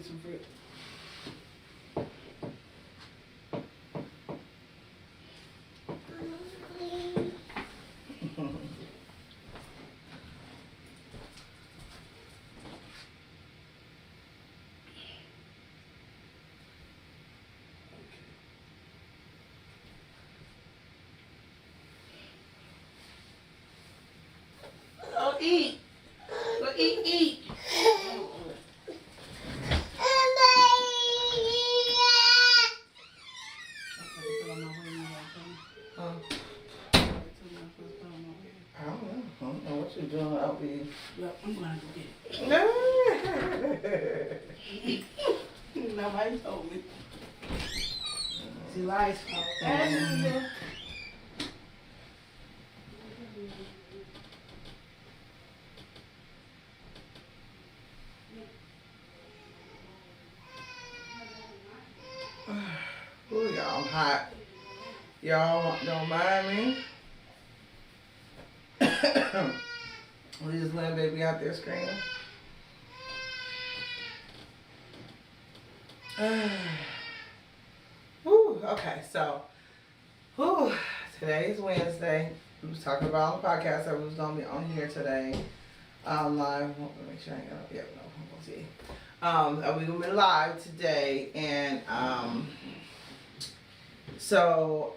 get some fruit. Oh, eat. Go eat. I don't know what you're doing. I'll be. Well, I'm going to go get it. Nobody told me. She lies. Ooh, y'all, I'm hot. Y'all don't mind me. Leave this little baby out there screaming. Whew, okay, so today is Wednesday. We was talking about on the podcast that we was gonna be on here today. Live. Let me make sure I ain't got yeah, no, I'm gonna see. We're gonna be live today, and so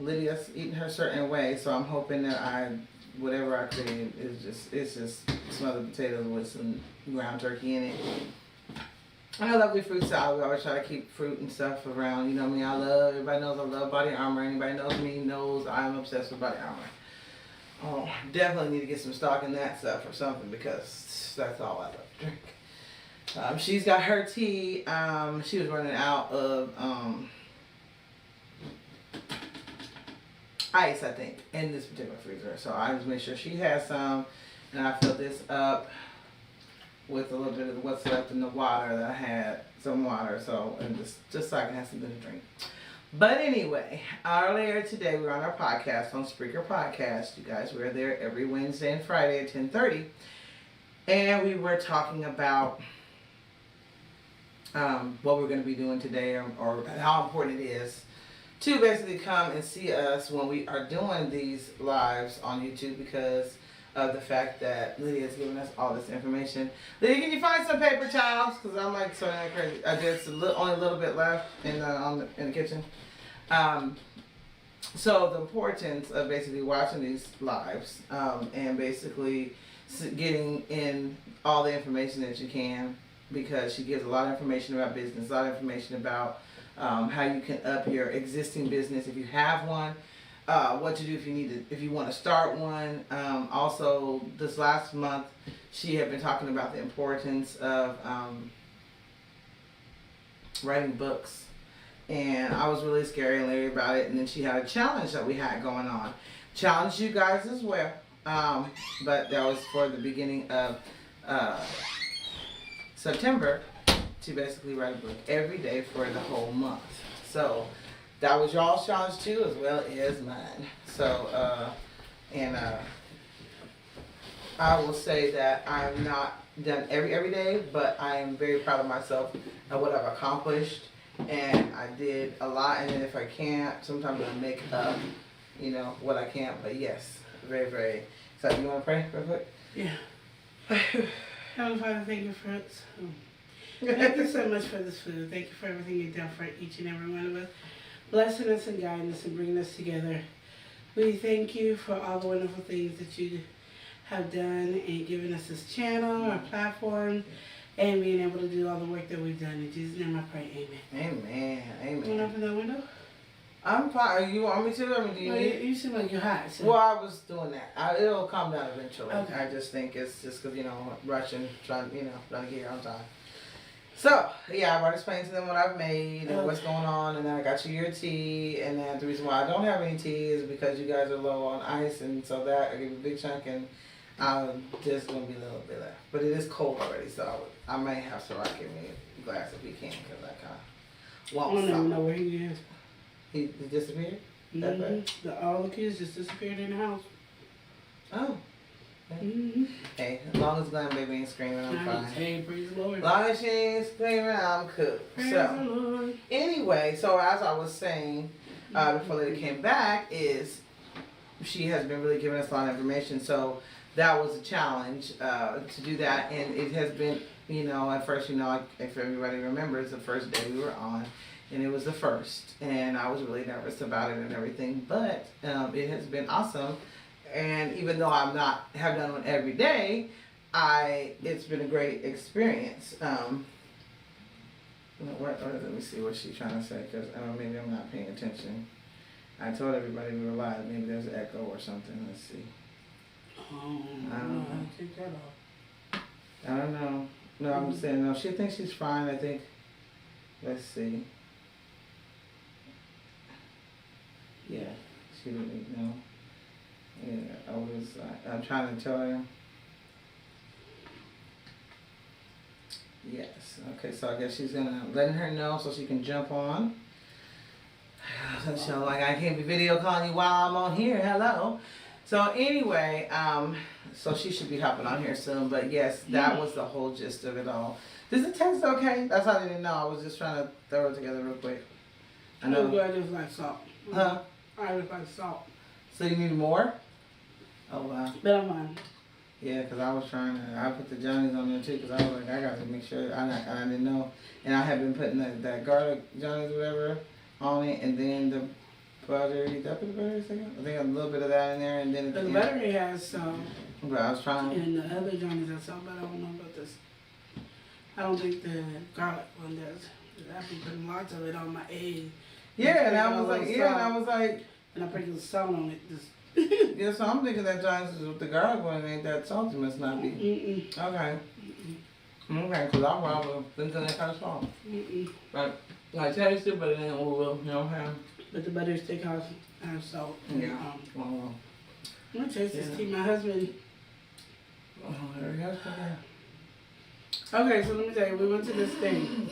Lydia's eating her certain way, so I'm hoping that whatever I create it's just smothered potatoes with some ground turkey in it. And a lovely fruit salad. We always try to keep fruit and stuff around. You know me, everybody knows I love Body Armor. Anybody knows me knows I'm obsessed with Body Armor. Oh, definitely need to get some stock in that stuff or something because that's all I love to drink. She's got her tea. She was running out of ice, I think, in this particular freezer. So I just made sure she has some, and I filled this up with a little bit of what's left in the water that I had, some water, so and just so I can have something to drink. But anyway, earlier today we were on our podcast on Spreaker Podcast. You guys, we're there every Wednesday and Friday at 10:30, and we were talking about what we're going to be doing today, or how important it is to basically come and see us when we are doing these lives on YouTube because of the fact that Lydia's giving us all this information. Lydia, can you find some paper towels? Because I'm like so crazy. There's only a little bit left in the kitchen. So the importance of basically watching these lives and basically getting in all the information that you can, because she gives a lot of information about business, a lot of information about how you can up your existing business if you have one, what to do if you want to start one. Also, this last month, she had been talking about the importance of writing books, and I was really scary and leery about it. And then she had a challenge that we had going on. Challenge you guys as well, but that was for the beginning of September, to basically write a book every day for the whole month. So that was y'all's challenge too, as well as mine. So I will say that I'm not done every day, but I am very proud of myself and what I've accomplished. And I did a lot, and then if I can't, sometimes I make up, what I can't. But yes, very, very excited. You want to pray real quick? Yeah. Heavenly Father, thank you for it. Thank you so much for this food. Thank you for everything you've done for each and every one of us. Blessing us and guiding us and bringing us together. We thank you for all the wonderful things that you have done and given us this channel, our platform, and being able to do all the work that we've done. In Jesus' name I pray, amen. Amen. Amen. You want to open that window? I'm fine. You want me to? I mean, do you need? You seem like you're hot. So. Well, I was doing that. It'll calm down eventually. Okay. I just think it's just because, rushing, trying to get here on time. So, yeah, I've already explained to them what I've made and what's going on, and then I got you your tea, and then the reason why I don't have any tea is because you guys are low on ice, and so that I give you a big chunk, and there's going to be a little bit left. But it is cold already, so I may have to give me a glass if he can, because I kind of want I don't some. even know where he is. He disappeared? All the kids just disappeared in the house. Oh. Mm-hmm. Hey, as long as Glenn baby ain't screaming, I'm fine. Hey, praise the Lord. As long as she ain't screaming, I'm cool. Praise So, the Lord. anyway, so as I was saying before Lady came back, is she has been really giving us a lot of information. So that was a challenge to do that, and it has been, at first, if everybody remembers, the first day we were on, and it was the first, and I was really nervous about it and everything, but it has been awesome. And even though have done one every day, it's been a great experience. Let me see what she's trying to say, because maybe I'm not paying attention. I told everybody we were live. Maybe there's an echo or something. Let's see. I don't know. Take that off. I don't know. No, I'm saying no. She thinks she's fine. I think. Let's see. Yeah, she didn't know. Yeah, I'm trying to tell her. Yes. Okay, so I guess she's letting her know so she can jump on. So I can't be video calling you while I'm on here. Hello. So anyway, so she should be hopping on here soon. But yes, that was the whole gist of it all. Does it taste okay? That's all I didn't know. I was just trying to throw it together real quick. I know. I just like salt. Huh? I just like salt. So you need more? Oh wow. But I'm fine. Yeah, because I was I put the Johnnies on there too, because I was like, I got to make sure, I didn't know. And I had been putting that garlic Johnnies, whatever, on it, and then the butter. Did I put the butter second? I think a little bit of that in there, and then The buttery has some. But I was trying. And the other Johnny's has some, but I don't know about this. I don't think the garlic one does. I've been putting lots of it on my egg. Yeah, and I was like, and I put the salt on it. Just yeah, so I'm thinking that Johnny's with the garlic one ain't that salty, must not be. Okay. Okay, because I probably thinking that kind of salt. But I taste it, but it ain't over, But the butter stick has salt. Yeah. I'm gonna taste this tea. My husband. Oh, there we go. Okay, so let me tell you, we went to this thing.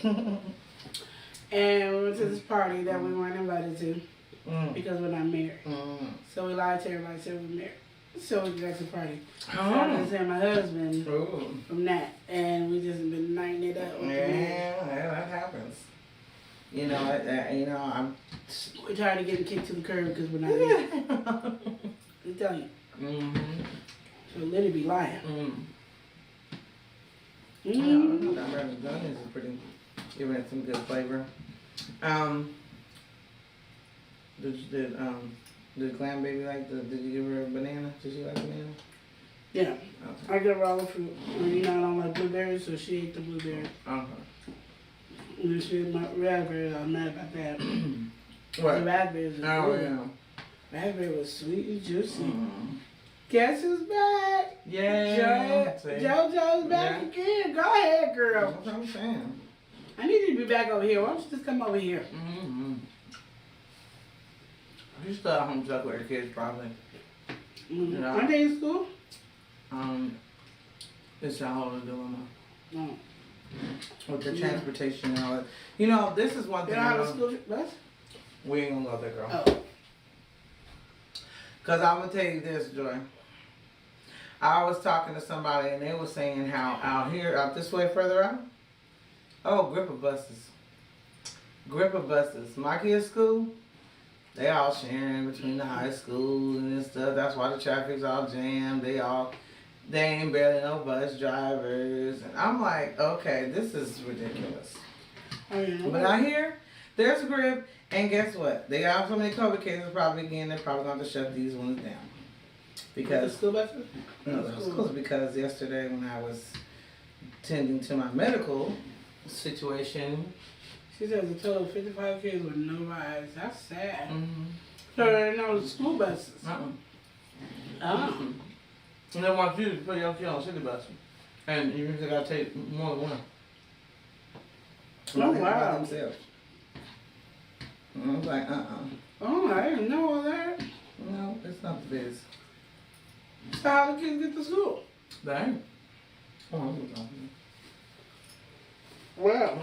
And we went to this party that we weren't invited to. Because we're not married. So we lied to everybody, said we're married. So we got to the party. So I can say my husband from that. And we just been nighting it up. Yeah, that happens. I'm... We're tired of getting kicked to the curb because we're not married. I'm telling you. So Liddy be lying. That is pretty, giving it some good flavor. Did Glam Baby did you give her a banana? Did she like banana? Yeah. Okay. I give her all the fruit. I don't like blueberries, so she ate the blueberry. Okay. And then she ate my raspberries. I was mad about that. What? The raspberries was good. Yeah. Raspberry was sweet and juicy. Guess who's back? Yeah. JoJo's back again. Go ahead, girl. That's what I'm saying. I need you to be back over here. Why don't you just come over here? She's still at home stuck with her kids, probably. Aren't they in school? It's a whole dilemma. No. With the transportation and all that. This is one They thing. don't have a school bus? We ain't gonna go there, girl. Oh. Because I'm going to tell you this, Joy. I was talking to somebody and they were saying how out this way further out, gripper buses. My kids' school, they all sharing between the high school and stuff. That's why the traffic's all jammed. They ain't barely no bus drivers. And I'm like, okay, this is ridiculous. But I hear there's a grip, and guess what? They got so many COVID cases probably again, they're probably going to shut these ones down. Because the school buses? No, the schools, because yesterday when I was tending to my medical situation. She says a total of 55 kids with no rides. That's sad. So they're not the school buses. And they want you to put your kid on city buses. And you usually got to take more than one. Oh, wow. Themselves. And I was like, Oh, I didn't know all that. No, it's not the biz. So how the kids get to school? Dang. I'm talking. Wow.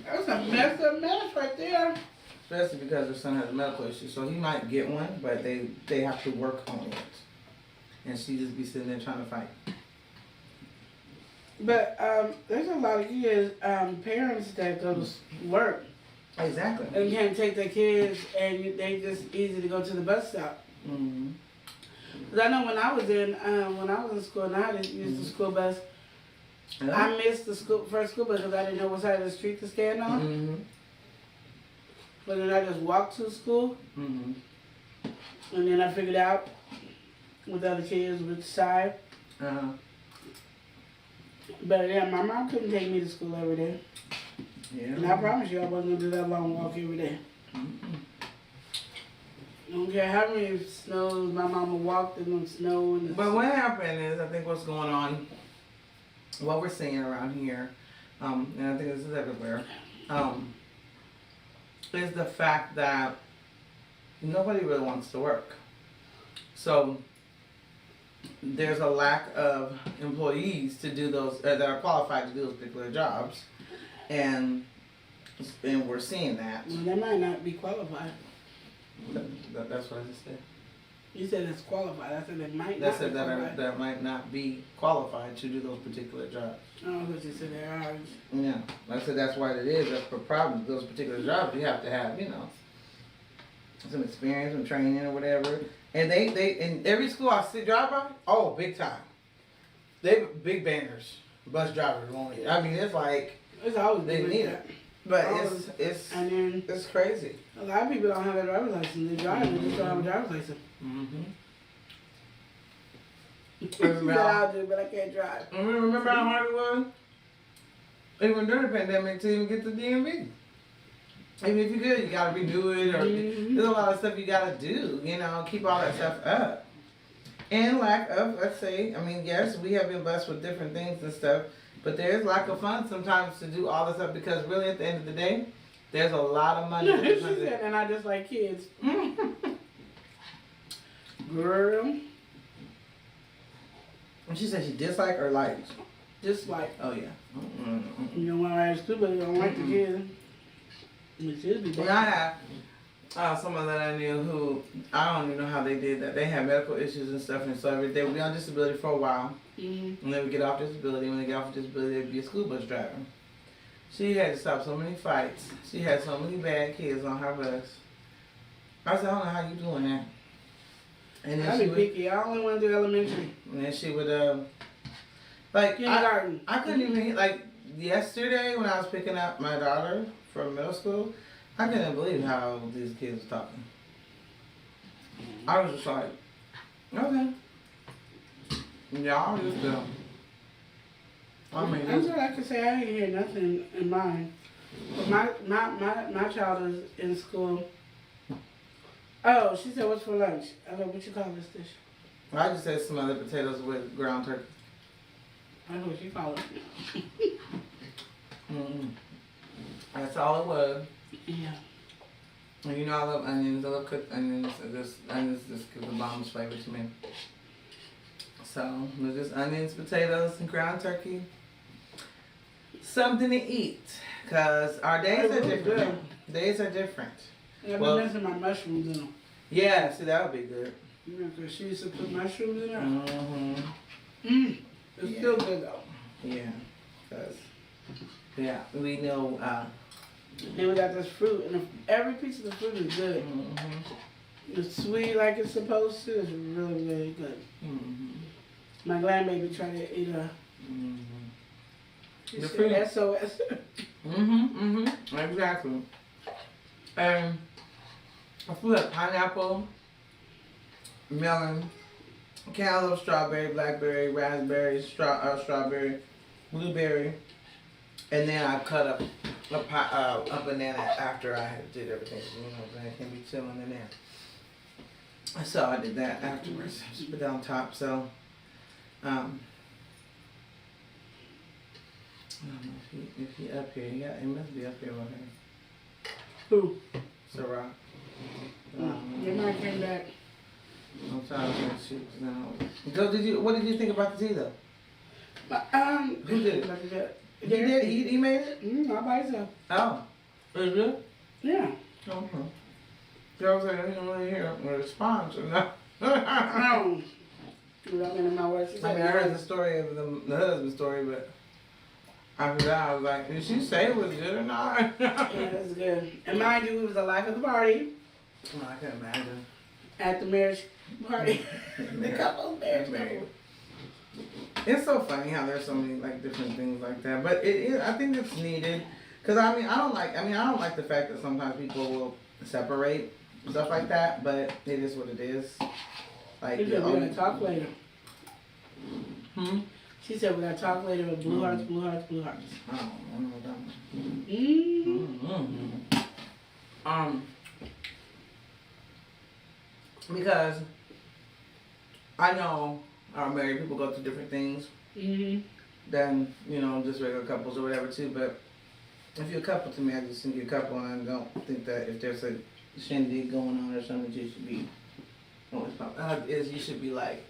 That's a messed up mess right there. Especially because her son has a medical issue. So he might get one, but they have to work on it. and she just be sitting there trying to fight. But there's a lot of kids, parents that go to work. Exactly. And can't take their kids, and they just easy to go to the bus stop. Mm-hmm. Cause I know when I was in school, and I had to use the school bus. Yeah. I missed the first school bus because I didn't know what side of the street to stand on. Mm-hmm. But then I just walked to school, Mm-hmm. and then I figured out with other kids which side. Uh-huh. But yeah, my mom couldn't take me to school every day. Yeah. And I promise you I wasn't gonna do that long walk every day. Mm-hmm. I don't care how many snows my mama walked in the snow. And But what happened is, I think what's going on, what we're seeing around here, and I think this is everywhere, is the fact that nobody really wants to work. So there's a lack of employees to do those that are qualified to do those particular jobs, and we're seeing that. Well, they might not be qualified. That's what I just said. You said it's qualified. I said they might That not said be that qualified. that might not be qualified to do those particular jobs. Oh, but you said they are. Yeah, like I said, that's what it is. That's the problem. Those particular jobs, you have to have, some experience, some training, or whatever. And they in every school I see drive by, oh, big time. They big banners, bus drivers only. I mean, it's like It's always they been need like it, but Always. it's And then it's crazy. a lot of people don't have a driver's license. They drive, they just don't have a driver's license. Mm-hmm. She said I'll do, but I can't drive. Remember how hard it was, even during the pandemic, to even get the DMV. Even if you could, you gotta redo it, or there's a lot of stuff you gotta do, keep all that stuff up. And lack of, let's say, I mean, yes, we have been blessed with different things and stuff, but there's lack of funds sometimes to do all this stuff, because really at the end of the day, there's a lot of money. She said, and I just like kids. Girl, And she said she disliked or liked. just like, Oh yeah. you don't want to ride school, but you don't like the kids. It should be When I had someone that I knew who, I don't even know how they did that. They had medical issues and stuff, and so they would be on disability for a while, and they would get off disability. When they get off disability, they'd be a school bus driver. She had to stop so many fights. She had so many bad kids on her bus. I said, I don't know how you doing that. And then I'd be picky. I only want to do elementary. And then she would, Kindergarten. I couldn't even, yesterday when I was picking up my daughter from middle school, I couldn't believe how these kids were talking. I was just like, okay. Y'all just dumb. I mean, I'm sure I could say I didn't hear nothing in mine. But my child is in school. Oh, she said, what's for lunch? I go, what you call this dish? I just had smothered potatoes with ground turkey. I know what you call it. Mm-hmm. That's all it was. Yeah. And I love onions. I love cooked onions. Onions just give the bomb's flavor to me. So, it was just onions, potatoes, and ground turkey. Something to eat. Because our days are different. Days are different. I've been missing my mushrooms in them. Yeah, see, that would be good. Because she used to put mushrooms in there. Mm-hmm. It's still good, though. Yeah. Because, we know... Then we got this fruit, and every piece of the fruit is good. Mm-hmm. It's sweet like it's supposed to. It's really, really good. Mm-hmm. My grandbaby tried to eat a... Mm-hmm. She The said fruit. SOS. Exactly. And I feel like pineapple, melon, cantaloupe, strawberry, blackberry, raspberry, strawberry, blueberry, and then I cut up a banana after I did everything. I can be chilling in there. So I did that afterwards. Just put it on top. So, I don't know if he up here. Yeah, he must be up here with her. Who? Sarah. Your mom came back. I'm trying to shoot now. So what did you think about the tea though? Who did it? He did? He made it? All by himself. Oh. Is it? Yeah. Okay. So I was like, I didn't really hear a response or no. No. Without miniming my words. She I said, mean, I heard the story of the husband's story, but after that, I was like, did she say it was good or not? Yeah, it was good. And mind you, it was the life of the party Oh, I can imagine. at the marriage party. The couple, marriage couple. It's so funny how there's so many like different things like that, but I think it's needed. Cause I don't like the fact that sometimes people will separate stuff like that, but it is what it is. Like, We're gonna talk later. Hmm. She said we're gonna talk later with blue hearts, blue hearts, blue hearts. I don't know what that Mm-hmm. Because I know our married people go through different things Mm-hmm. than, just regular couples or whatever too, but if you're a couple to me, I just think you're a couple, and I don't think that if there's a shindig going on or something, you should be, you should be like,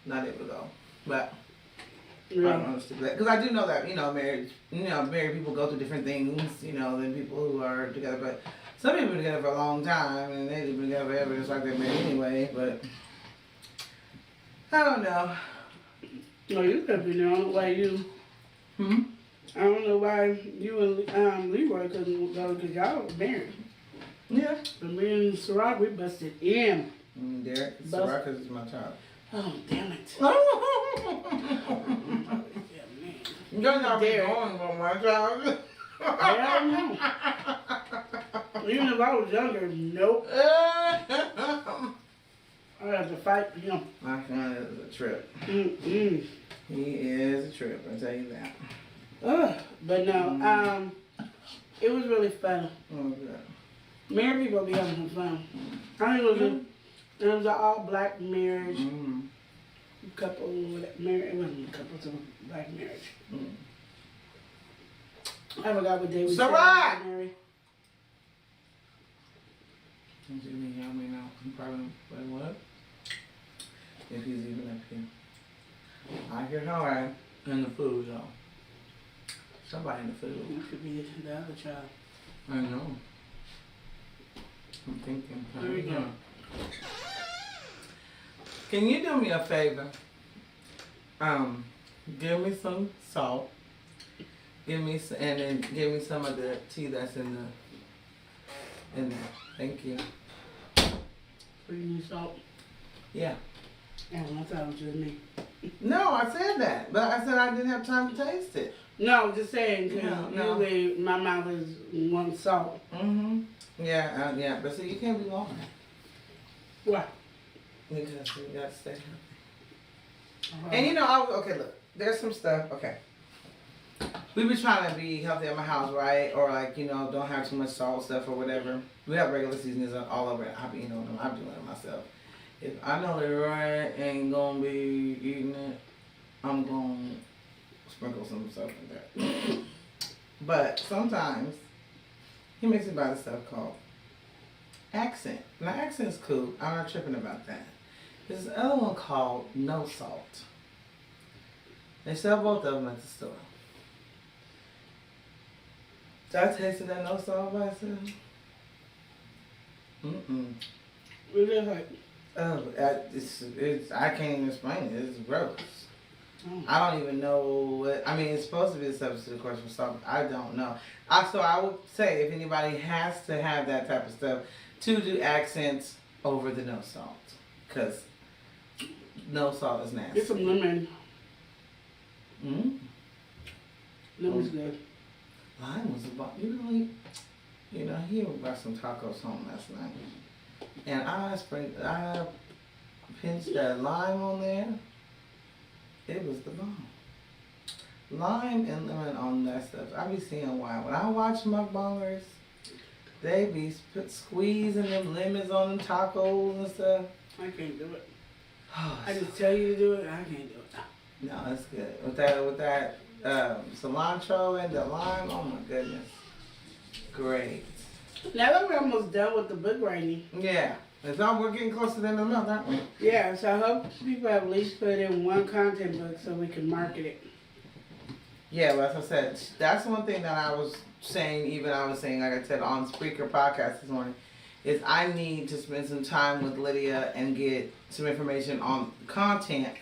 not able to go. But I don't understand that. Because I do know that, married people go through different things, than people who are together, but some people are together for a long time, and they've been together forever, it's like they're married anyway, but I don't know. No, you could be the only way you. I don't know why you and Leroy couldn't go because y'all were married. Yeah. But me and Ciroc, we busted in. Derek, Ciroc is my child. Oh, damn it. You're not going for my child. Hell no. Even if I was younger, nope. I have to fight for him. My son is a trip. Mm-mm. He is a trip, I tell you that. But no, it was really fun. Oh, good. Married people be having some fun. I think it was an all-black marriage. Couple, married, it wasn't a couple, it was a black marriage. I forgot what day we Ciroc! married. You know, he probably, what? If he's even up here. I hear how I in the food, though. Somebody in the food. It could be the other child. I know. I'm thinking. There we go. Can you do me a favor? Give me some salt. And then give me some of the tea that's in there. Thank you. So you need salt? Yeah. Yeah, I thought it was just me. No, I said that, but I said I didn't have time to taste it. No, just saying, because No. usually my mouth is one salt. Yeah, yeah, but see, you can't be long. Why? Because you gotta stay healthy. And okay, look, there's some stuff, okay. We be trying to be healthy at my house, right? Or like, don't have too much salt stuff or whatever. We have regular seasonings all over it. I'm doing it myself. If I know that Roy ain't gonna be eating it, I'm gonna sprinkle some stuff in there. But sometimes he makes me buy this stuff called Accent. Now Accent's cool. I'm not tripping about that. There's this other one called No Salt. They sell both of them at the store. So I tasted that No Salt by itself. What is it like? Oh, it's I can't even explain it. It's gross. Oh. I don't even know what. I mean, it's supposed to be a substitute, of course, for salt. I don't know. So I would say if anybody has to have that type of stuff, to do Accents over the no salt, because no salt is nasty. Get some lemon. Lemon's Oh. good. Lime was about he brought some tacos home last night, and I pinched that lime on there. It was the bomb. Lime and lemon on that stuff. I be seeing why. When I watch mukbangers, they be squeezing them lemons on them tacos and stuff. I can't do it. I just tell you to do it, I can't do it. No, it's good. With that cilantro and the lime, oh my goodness. Great. Now that we're almost done with the book writing. Yeah. We're getting closer to the end of the month, aren't we? Yeah, so I hope people have at least put in one content book so we can market it. Yeah, well, as I said, that's one thing that I was saying, like I said on Spreaker podcast this morning, is I need to spend some time with Lydia and get some information on content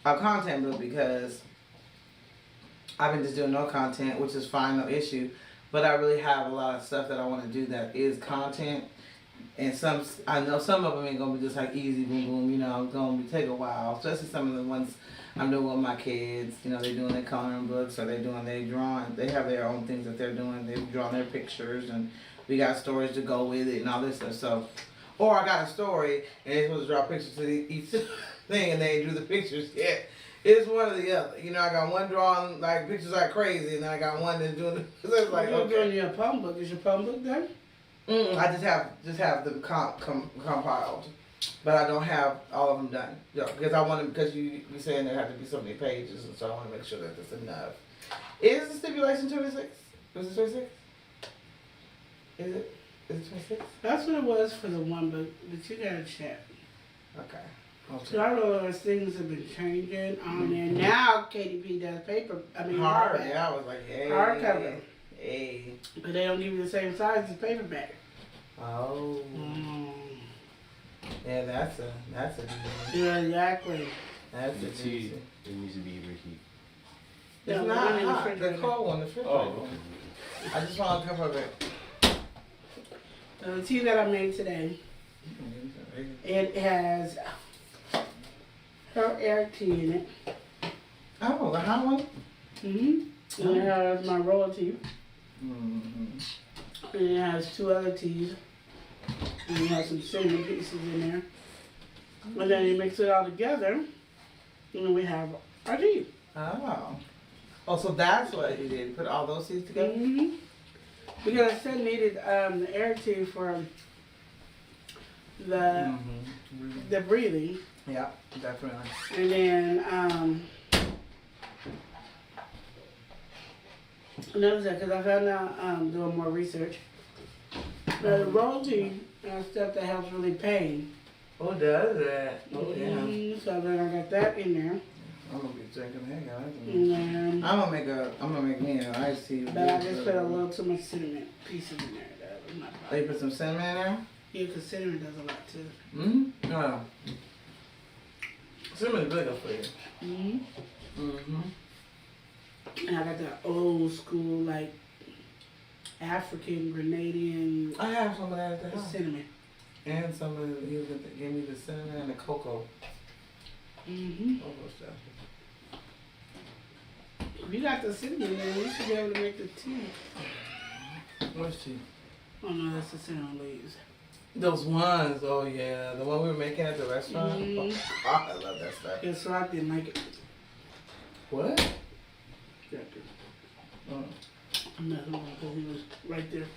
book, because I've been just doing no content, which is fine, no issue. But I really have a lot of stuff that I want to do that is content. And I know some of them ain't gonna be just like easy, boom, boom. You know, it's gonna take a while. Especially some of the ones I'm doing with my kids. You know, they're doing their coloring books, or they're doing their drawing. They have their own things that they're doing. They've drawn their pictures, and we got stories to go with it and all this stuff. So, or I got a story and they're supposed to draw pictures to each thing, and they drew the pictures yet. It's one or the other. You know, I got one drawing like pictures like crazy, and then I got one that's doing. So it's like, you're doing your poem book. Is your poem book done? I just have them compiled, but I don't have all of them done. Yeah, because I want to, because you saying there have to be so many pages, and so I want to make sure that there's enough. Is the stipulation 26? Was it 26? Is it 26? That's what it was for the one book, but you gotta check. Okay. So I realize things have been changing on there. Now KDP does hardback. Yeah, I was like, hey. Hardcover. Hey. But they don't give you the same size as paperback. Oh. Yeah, that's a Yeah, exactly. That's a tea. It needs to be reheated. It's No, not the hot. The cold one, the refrigerator Oh, one. okay. I just want to cover it. The tea that I made today, it has her air tea in it. Oh, the hot one? Mm-hmm. And it has my royal tea. Mm-hmm. And it has 2 other teas. And it has some cinnamon pieces in there. And then you mix it all together. And then we have our tea. Oh. Oh, so that's what you did. Put all those seeds together? Mm-hmm. Because I still needed the air tea for the breathing. Yeah, definitely. And then another thing, because I found out doing more research, the royal tea and stuff that helps relieve pain. Who does that? Oh, yeah. So then I got that in there. I'm gonna be drinking that, guys. And then, I'm gonna make me an iced tea. but I just put a little too much cinnamon pieces in there. That was my Oh, you problem. put some cinnamon in there? Yeah, because cinnamon does a lot too. Mm-hmm. No. Cinnamon is good for you. Mm-hmm. Mm-hmm. And I got that old school, like, African, Grenadian I have some of that at the house. cinnamon. And some of the, he gave me the cinnamon and the cocoa. Mm-hmm. Cocoa stuff. If you got the cinnamon there, you should be able to make the tea. What's tea? Oh no, that's the cinnamon leaves. Those ones, oh yeah. The one we were making at the restaurant. Mhm. Oh, I love that stuff. Yeah, so I didn't like it. What? Yeah, Oh. nothing because he was right there.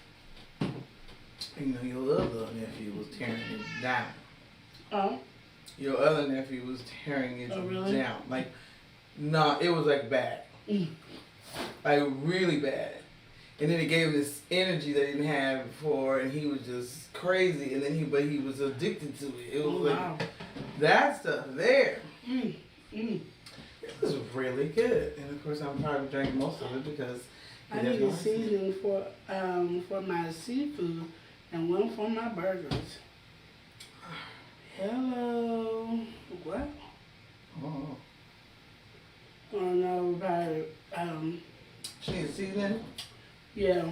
You know, your other nephew was tearing it down. Oh, Your other nephew was tearing it Oh, really? down. Like, no, it was like bad. Mm. Like, really bad. And then it gave him this energy that he didn't have before, and he was just crazy. And then but he was addicted to it. It was oh like, wow. that stuff there. Mm. Mm. It was really good. And of course, I'm probably drank most of it because I need a seasoning for my seafood and one for my burgers. Hello. What? Oh. Oh no, probably She needs seasoning? yeah.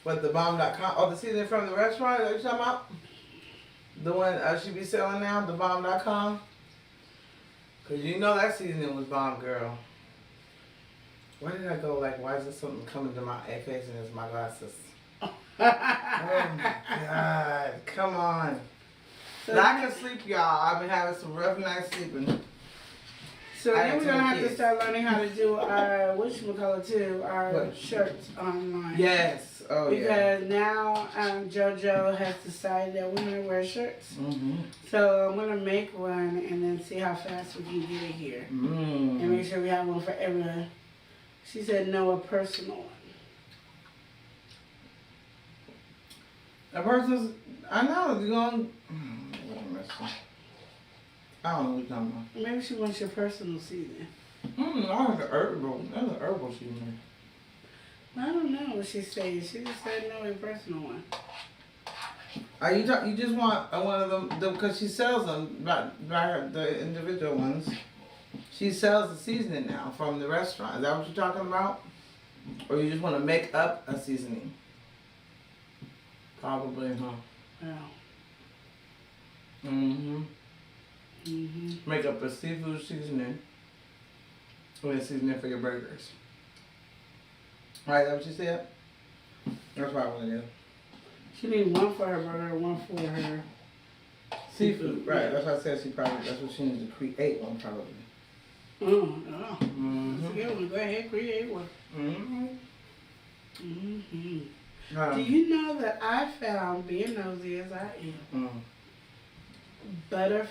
What, the bomb.com? Oh, the seasoning from the restaurant that you talking about? The one she be selling now, the bomb.com? Because you know that seasoning was bomb, girl. Where did I go? Like, why is there something coming to my face and it's my glasses? Oh my God. Come on. So But I can sleep, y'all. I've been having some rough nights sleeping. So I then got we're gonna two have to kids. start learning how to do our whatchamacallit too, our What? shirts online. Yes. Oh, yeah. Because now JoJo has decided that we're gonna wear shirts. Mm-hmm. So I'm gonna make one and then see how fast we can get it here. And make sure we have one for everyone. She said no, a personal one. A person's, I know, you're going, I don't know what you're talking about. Maybe she wants your personal season. I have the herbal, that's an herbal seasoning. I don't know what she's saying. She just said no, a personal one. Are you you just want one of them because she sells them by the individual ones. She sells the seasoning now from the restaurant. Is that what you're talking about? Or you just want to make up a seasoning? Probably, huh? Yeah. Make up a seafood seasoning. Or a seasoning for your burgers. Right, is that what you said? That's what I want to do. She needs one for her burger, one for her Seafood, right. That's what I said. That's what she needs to create one, probably. That's a good one. Go ahead, create one. Do you know that I found, being nosy as I am, butter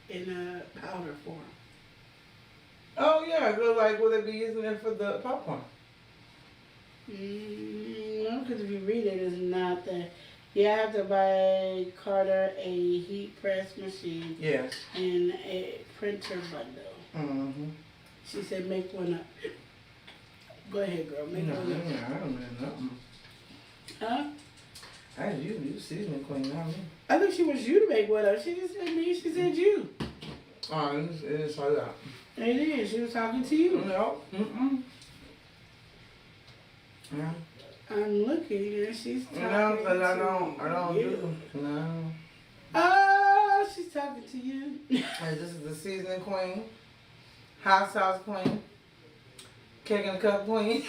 in a powder form? Oh yeah, so like will they be using it for the popcorn? No, because if you read it, it's not that. You have to buy Carter a heat press machine. Yes. And a printer bundle. She said make one up. Go ahead, girl. Make one up. I don't know nothing. Huh? You seasoning queen, not me. I think she wants you to make one up. She just said me. She said you. Oh, it is like that. It is. She was talking to you. No. Yeah. I'm looking and she's talking No, because I to don't you. do. No. Oh, she's talking to you. Hey, this is the seasoning queen, hot sauce queen, cake in a cup queen.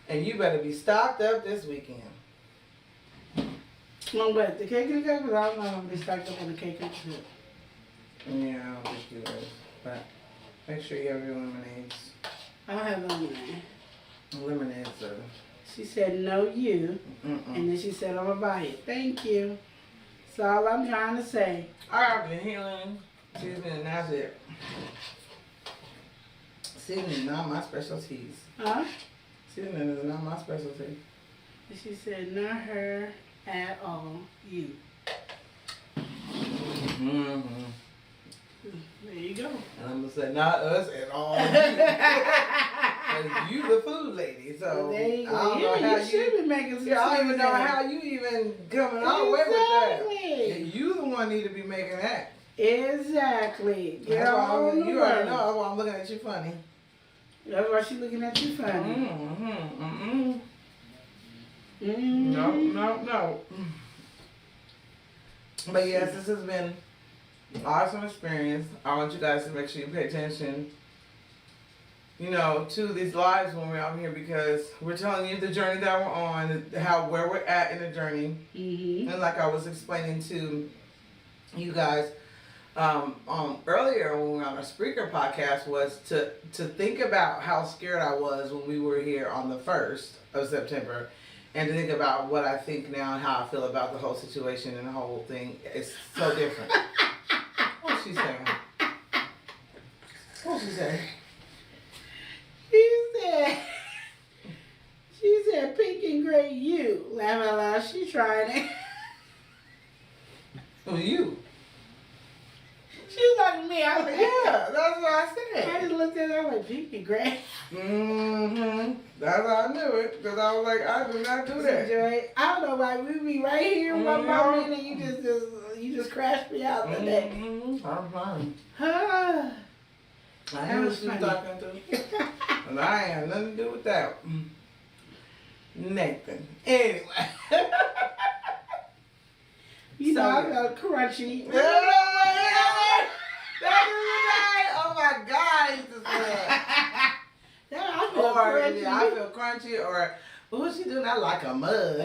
And you better be stocked up this weekend. On what? The cake and the cup? Because I don't know if they stacked up on the cake and the cup. Yeah, I don't think you would. But make sure you have your lemonades. I don't have lemonade. Lemonades are. She said, no, you. And then she said, I'm going to buy it. Thank you. That's all I'm trying to say. I've been healing. Seasoning, that's it. Seasoning is not my specialties. Huh? Seasoning is not my specialty. And she said, not her at all. You. There you go. And I'm going to say, not us at all. Because you the food lady, so There you go. I don't know how you should be making some I don't even know seasoning. how you even coming all the way with that. Exactly. You the one need to be making that. Exactly. Get That's why on the you already road. know. That's why I'm looking at you funny. That's why she's looking at you funny. No. But yes, this has been an awesome experience. I want you guys to make sure you pay attention, to these lives when we're out here, because we're telling you the journey that we're on, where we're at in the journey. And like I was explaining to you guys earlier when we were on our Spreaker podcast, was to think about how scared I was when we were here on the 1st of September, and to think about what I think now and how I feel about the whole situation and the whole thing. It's so different. What's she saying? What's she saying? She said pink and gray you. Laugh out loud. She trying it. Who you? She was like me. I was like, Yeah, that's what I I said. just looked at her like pink and gray. That's how I knew it, because I was like, I do not do that. Joy, I don't know why we be right here one moment and you just crashed me out today. I'm fine. Ah. I knew what you was talking to. And I ain't have nothing to do with that. Nathan. Anyway. You know, I felt crunchy. That is right. Oh my God, I used to say that. I feel crunchy. I feel crunchy, or what she doing? I like a mug.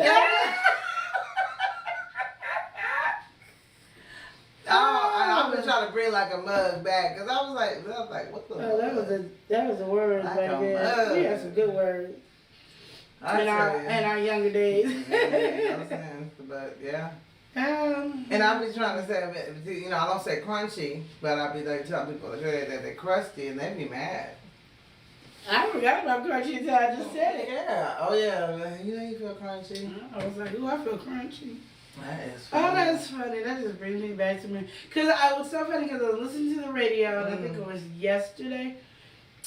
I've been trying to bring like a mug back, because I was like, what the? That was a word Like back a then. mug. We had some good words in our younger days. But yeah. And I be trying to say, I don't say crunchy, but I be like telling people that they're crusty, and they be mad. I forgot about crunchy until I just said it. Yeah. Oh yeah. You feel crunchy. I was like, ooh, I feel crunchy. That is funny. Oh, that's funny. That just brings me back to me. Because I was so funny because I was listening to the radio, and I think it was yesterday,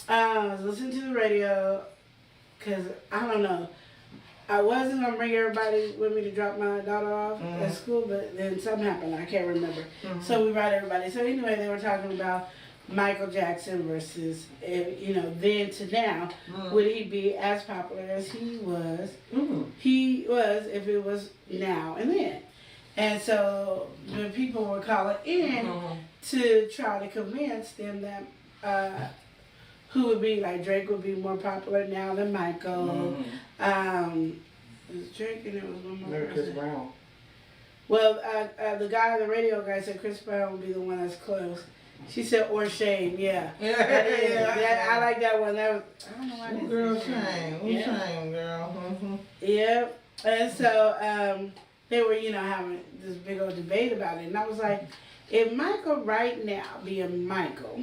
I was listening to the radio because I don't know. I wasn't gonna bring everybody with me to drop my daughter off at school, but then something happened. I can't remember. So we brought everybody. So anyway, they were talking about Michael Jackson versus, then to now. Would he be as popular as he was? He was if it was now and then. And so the people were calling in to try to convince them that who would be, like Drake would be more popular now than Michael. It was Drake and there was one more person. Chris Brown. Well, the radio guy said Chris Brown would be the one that's close. She said, or Shane, yeah. I like that one. That was, I don't know why I didn't Girl, say Shane. Shane, girl. Yep. And so they were, having this big old debate about it. And I was like, if Michael right now being Michael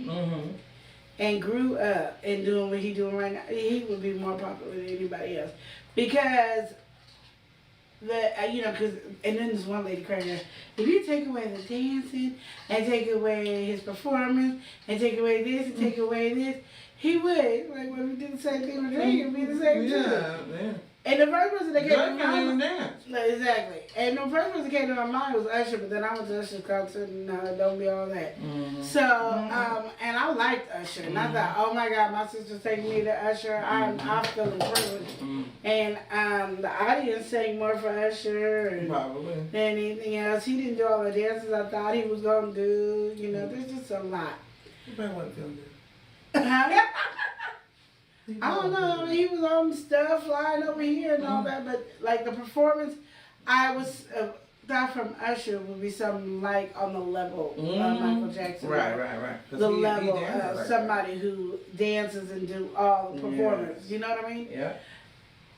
and grew up and doing what he's doing right now, he would be more popular than anybody else. Because and then this one lady cried out, if you take away the dancing and take away his performance and take away this and take away this, he would. Like when we did the same thing with Drake, it'd be the same too. Yeah. And the first person that came to my mind, dance. exactly. And the first person that came to my mind was Usher, but then I went to Usher's concert and don't be all that. So, and I liked Usher. Not that, oh my God, my sister's taking me to Usher. I'm feeling privileged. And the audience sang more for Usher Probably. than anything else. He didn't do all the dances I thought he was going to do. There's just a lot. You probably wasn't feeling good. I don't know. He was on stuff flying over here and all that, but like the performance, I was thought from Usher would be something like on the level of Michael Jackson. Right. The level of somebody who dances and do all the performance. Yes. You know what I mean? Yeah.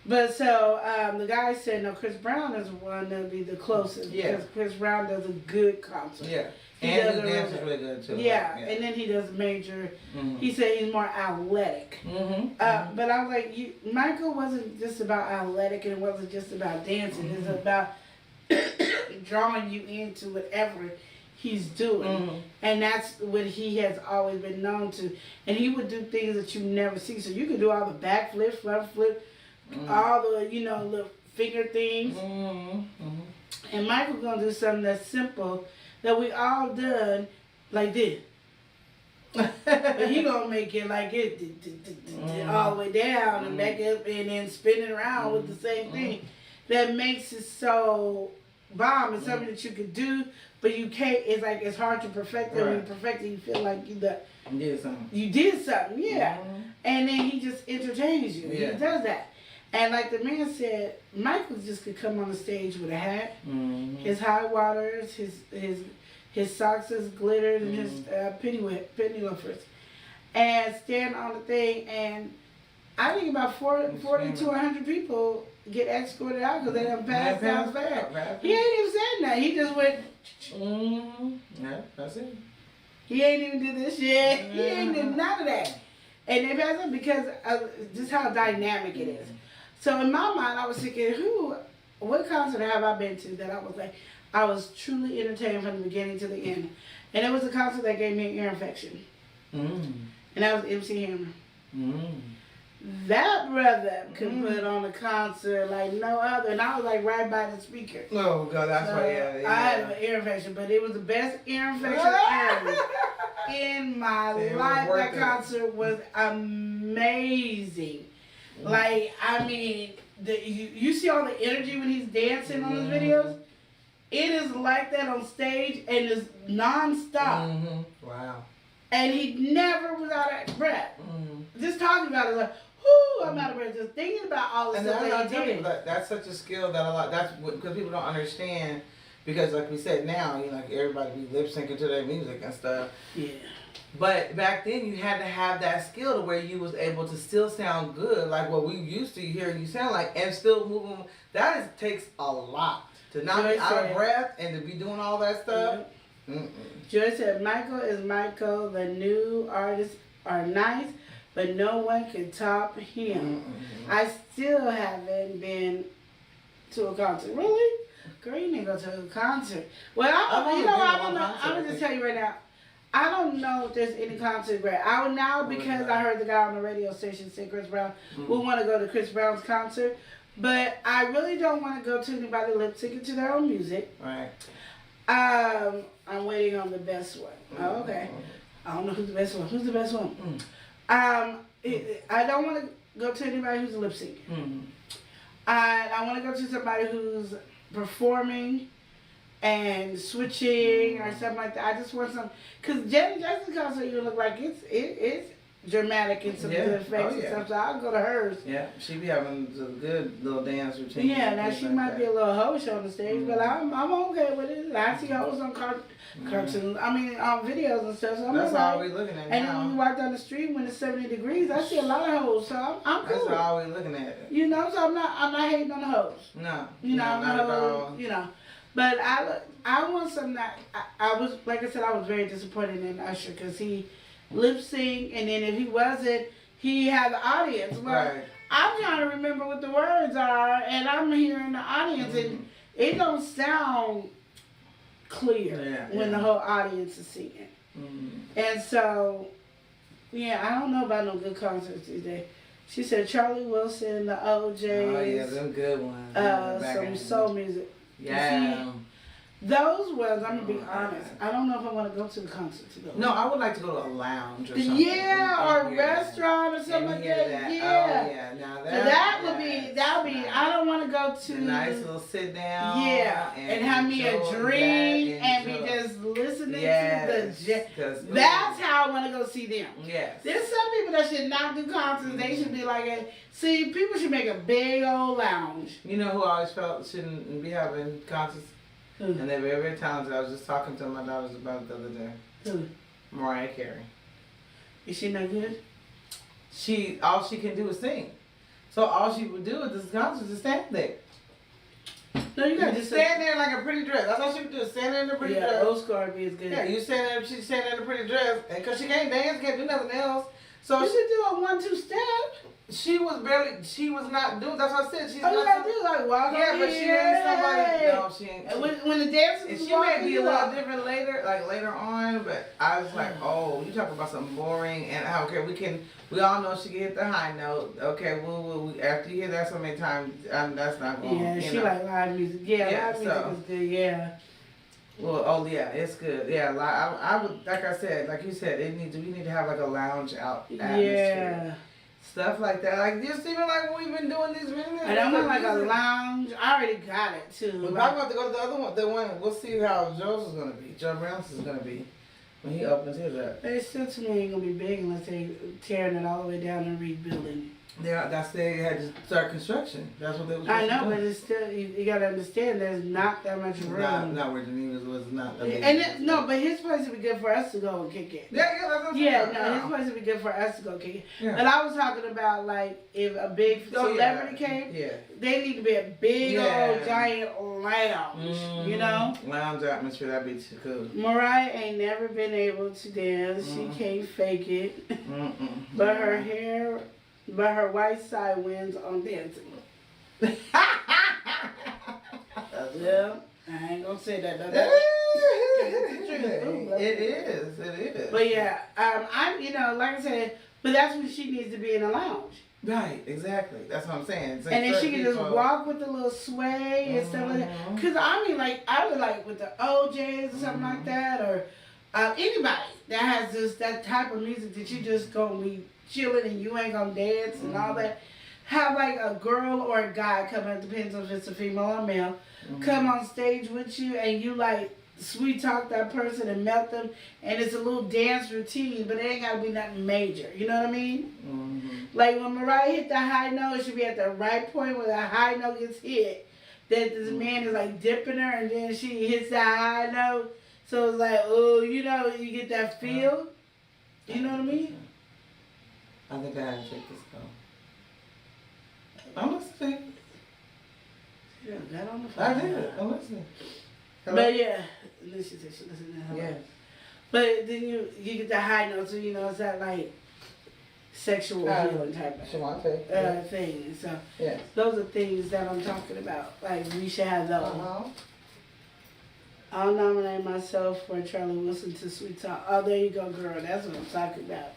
But so the guy said, no, Chris Brown is one that would be the closest because Chris Brown does a good concert. Yeah. He and does his dance is really good too. Yeah, and then he does major. He said he's more athletic. But I was like, Michael wasn't just about athletic and it wasn't just about dancing. It's about drawing you into whatever he's doing. And that's what he has always been known to. And he would do things that you never see. So you could do all the backflip, front flip, all the, little finger things. And Michael's going to do something that's simple that we all done like this. But he gonna make it like it all the way down and back up and then spin it around with the same thing. That makes it so bomb. It's something that you could do, but you can't. It's like it's hard to perfect it. When you perfect it, you feel like you did something. You did something, yeah. And then he just entertains you. He does that. And like the man said, Michael just could come on the stage with a hat, his high waters, his socks is glittered, and his penny loafers, and stand on the thing. And I think about 40 to 100 people get escorted out because they done passed down fast. He ain't even said nothing. He just went. Yeah, that's it. He ain't even do this shit. He ain't do none of that. And they passed him because of just how dynamic it is. So in my mind, I was thinking, what concert have I been to that I was like, I was truly entertained from the beginning to the end. And it was a concert that gave me an ear infection. And that was MC Hammer. That brother could put on a concert like no other. And I was like right by the speaker. Oh, God, that's why, I had an ear infection, but it was the best ear infection ever in my life. That concert was amazing. Like, I mean, you see all the energy when he's dancing on his videos? It is like that on stage and it's non-stop. Wow. And he never was out of breath. Just talking about it, like, whoo, I'm out of breath. Just thinking about all the stuff that he did. That's such a skill that that's because people don't understand. Because like we said now, like everybody be lip syncing to their music and stuff. Yeah. But back then you had to have that skill to where you was able to still sound good, like what we used to hear you sound like, and still moving. Takes a lot to not be out of breath and to be doing all that stuff. Joy said, Michael is Michael. The new artists are nice, but no one can top him. I still haven't been to a concert. Really? Girl, you didn't go to a concert. Well, I'm going to just tell you right now. I don't know if there's any concert where I would now, because I heard the guy on the radio station say Chris Brown will want to go to Chris Brown's concert, but I really don't want to go to anybody lip syncing to their own music. Right. I'm waiting on the best one. Oh, okay. I don't know who's the best one. Who's the best one? I don't want to go to anybody who's lip syncing. I want to go to somebody who's performing and switching or something like that. I just want some, because Janet Jackson's concert, you look like it's dramatic and some good effects and stuff. So I'll go to hers. Yeah, she be having a good little dance routine. Yeah, now she might be a little host on the stage, but I'm okay with it. I see hoes on cartoons. I mean, on videos and stuff. So that's all we looking at now. And then when you walk down the street when it's 70 degrees, I see a lot of hoes. So I'm cool. That's all we looking at. You know, so I'm not hating on the hoes. No. You know, no, I'm not at all. you know. But I want something that I was, like I said, I was very disappointed in Usher because he lip sync, and then if he wasn't, he had the audience. Well, Right. I'm trying to remember what the words are, and I'm hearing the audience, and it don't sound clear when the whole audience is singing. And so, yeah, I don't know about no good concerts these days. She said Charlie Wilson, the OJs. Oh yeah, them good ones. Some soul music. Yeah. Those ones, I'm gonna be honest, I don't know if I want to go to the concert to go. No, I would like to go to a lounge or something. Yeah, or a restaurant or something like that. Yeah. Oh yeah, now that would be. I don't want to go to a nice little sit down. Yeah, and have me a drink and be just listening to the. That's how I want to go see them. Yes. There's some people that should not do concerts. They should be like, see, people should make a big old lounge. You know who I always felt shouldn't be having concerts? And they're very, very talented. I was just talking to my daughters about it the other day. Who? Mariah Carey. Is she not good? All she can do is sing. So all she would do at this concert is stand there. No, you gotta just stand there like a pretty dress. That's all she would do is stand there in a pretty dress. Yeah, old school R&B is good. Yeah, you stand there, she's standing there in a pretty dress, and because she can't dance, can't do nothing else. So you should do a 1-2 step. She was not doing. That's what I said. She's you gotta do like walk Yeah, over but she here. ain't somebody. No, she ain't. And when the dancers And is she may walking, be a little different later, like later on. But I was like, oh, you talk about something boring, and okay, we all know she can hit the high note. Okay, we after you hear that so many times, that's not going. Yeah, she like live music. Yeah, live music is good. Yeah. Well, oh yeah, it's good. Yeah, I would, like I said, like you said, we need to have like a lounge out atmosphere. Yeah. Stuff like that, like just even like when we've been doing these videos. And I want like a lounge. I already got it too. But I'm about to go to the other one. The one we'll see how Joe's is gonna be. Joe Brown's is gonna be when he opens his up. They still to me ain't gonna be big unless they tearing it all the way down and rebuilding. They had to start construction. That's what they was. I know, but it's still you gotta understand. There's not that much room. Not where Geneva was not. No, but his place would be good for us to go and kick it. Yeah, that's what I'm saying. Yeah, no, his place would be good for us to go kick it. Yeah. And I was talking about like if a big celebrity came, they need to be a big old giant lounge. You know, lounge atmosphere. That'd be too cool. Mariah ain't never been able to dance. She can't fake it. But her hair. But her white side wins on dancing. Yeah, I ain't gonna say that. It is. But yeah, like I said, but that's when she needs to be in a lounge. Right, exactly. That's what I'm saying. And then she can just walk with a little sway and stuff like that. Cause I would like with the OJs or something like that, or anybody that has that type of music that you just gonna be chilling and you ain't gonna dance and all that. Have like a girl or a guy come in, depends on if it's a female or male, come on stage with you and you like sweet talk that person and melt them, and it's a little dance routine, but it ain't gotta be nothing major. You know what I mean? Like when Mariah hit the high note, it should be at the right point where the high note gets hit. That this man is like dipping her and then she hits the high note. So it's like, oh, you get that feel. You know what I mean? I think I had to take this call. I'm listening. Yeah, got on the phone. I did. I'm listening. Hello? But yeah, listen to her. Yeah. But then you get the high note, so it's that like sexual healing type of thing. So those are things that I'm talking about. Like we should have those. I'll nominate myself for Charlie Wilson to Sweet Talk. Oh, there you go, girl. That's what I'm talking about.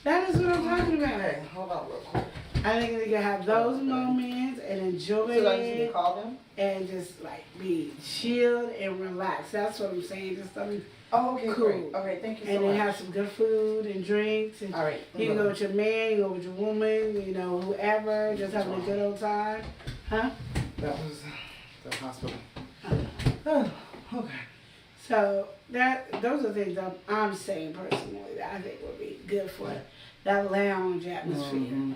That is what I'm talking about. Okay, hold on real quick. I think we can have those moments and enjoy So like you it call them? and just like be chilled and relaxed. That's what I'm saying. Just something Oh, okay, cool. great. Okay, thank you so and much. then have some good food and drinks. And All right. you can go with your man, you go with your woman, you know, whoever, just having a good old time. Huh? That was the hospital. Oh, okay. So those are things I'm saying personally that I think would be good for that lounge atmosphere. Mm-hmm.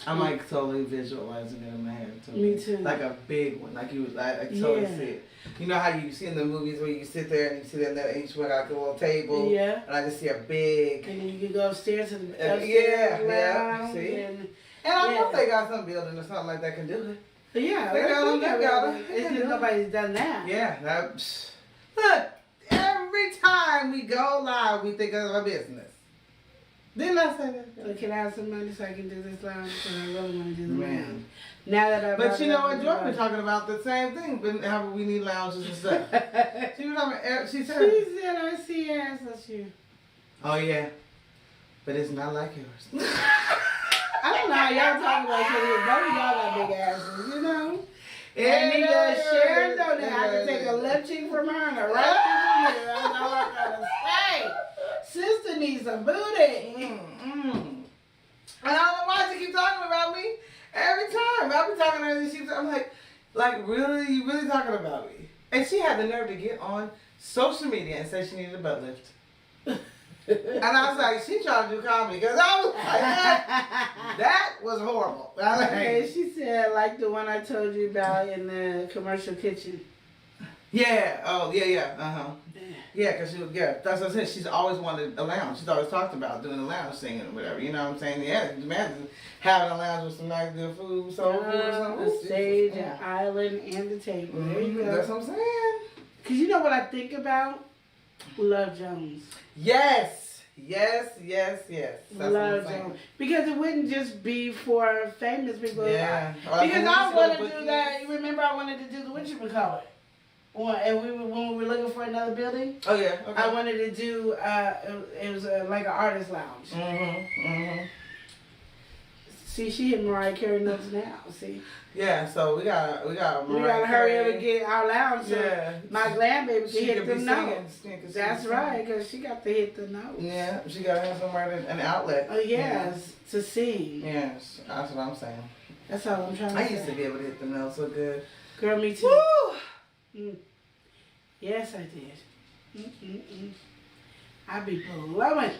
I'm like totally visualizing it in my head too. Me too. Like a big one, like you would like totally Yeah. see it. You know how you see in the movies where you sit there and you sit in there and each one got like a little table. Yeah. And I just see a big. And then you can go upstairs to the upstairs yeah. lounge. See? And I know they got some building or something like that can do it. yeah, They got them, they got them. it's just nobody's done that. Yeah. Look, every time we go live, we think of our business. Didn't I say that? So can I have some money so I can do this lounge? Because I really want to do the Man. lounge. Now that I've But you know what? been Jordan been talking about the same thing, but how we need lounges and stuff. She was talking about, she said, She said I see ass on you. oh yeah, but it's not like yours. I don't know how y'all talking about because both of y'all got big asses, you know? Yeah, And nigga Sharon don't know. I can take a left cheek from her and a right cheek from you. That's all I gotta say. Sister needs some booty. And I don't know why she keep talking about me every time. I be talking to her and I'm like, really? You really talking about me? And she had the nerve to get on social media and say she needed a butt lift. And I was like, she trying to do comedy because I was like, that was horrible. I was And like, she said, like the one I told you about in the commercial kitchen. yeah, oh, yeah, Yeah, because that's what I said. She's always wanted a lounge. She's always talked about doing a lounge singing or whatever. You know what I'm saying? Yeah, imagine having a lounge with some nice good food, soul food or something. The stage, the island, and the table. There you go. That's what I'm saying. Because you know what I think about? Love Jones. Yes. That's Love what I'm saying. Jones. Because it wouldn't just be for famous people. Yeah. Because I want to do that. You remember I wanted to do the what you would call it? And when we were looking for another building, Oh yeah. Okay. I wanted to do. It was like an artist lounge. See, she hit Mariah Carey notes now. See, Yeah. So we got. we gotta hurry up and get our lounge. So Yeah. my glam baby can She hit could the be notes. singing. That's right, because she got to hit the notes. Yeah. She got to have somewhere an outlet. Oh yes, to sing. Yes. That's what I'm saying. That's all I'm trying to I say. used to be able to hit the notes so good. Girl, me too. Woo! Yes, I did. I be blowing.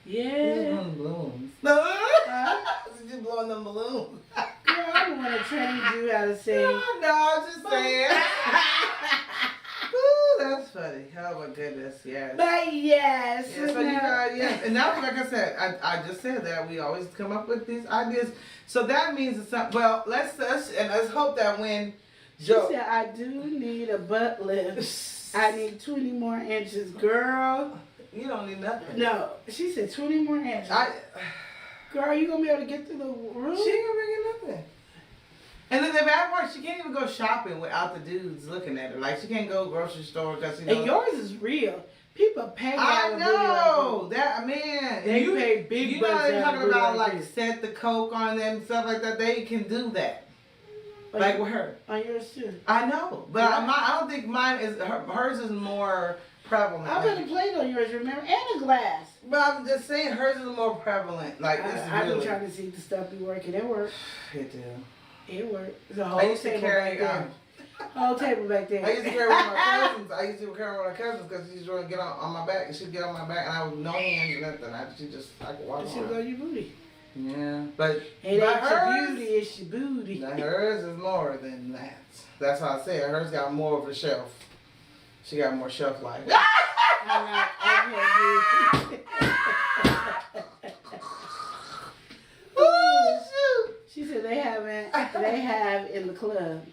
Yeah. Balloons. Huh? You blowing them balloons. Girl, I want to train you how to sing. No, I'm just saying. Ooh, that's funny. Oh my goodness, yes. But yes. Yeah, so you guys, yes. And now, like I said, I just said that we always come up with these ideas. So that means it's not, well, let's hope that when She Joe. said, I do need a butt lift. I need 20 more inches. Girl. You don't need nothing. No. She said 20 more inches. Girl, you going to be able to get through the room? She ain't gonna bring in nothing. And then the bad part, she can't even go shopping without the dudes looking at her. Like, she can't go grocery store because, you know. And yours is real. People pay I out know that, man. They you pay big You know bucks they're out talking of about like like this. set the coke on them and stuff like that. They can do that, like with her. On yours too. I know, but I don't think mine is. Hers is more prevalent. I put a plate on yours, remember? And a glass. But I'm just saying, hers is more prevalent. Like this I've really. been trying to see the stuff be working. It worked. It do. It worked. The I whole used to table carry. back there. Whole table back there. I used to carry one of my cousins. I used to carry one of my cousins because she's trying to get on my back, and she'd get on my back, and I would no hands or nothing. I could walk She'll on. go your booty. Yeah, but It ain't hers, your beauty, it's your booty. now hers is more than that. That's how I say it. Hers got more of a shelf. She got more shelf life. Oh shoot! She said they have in the club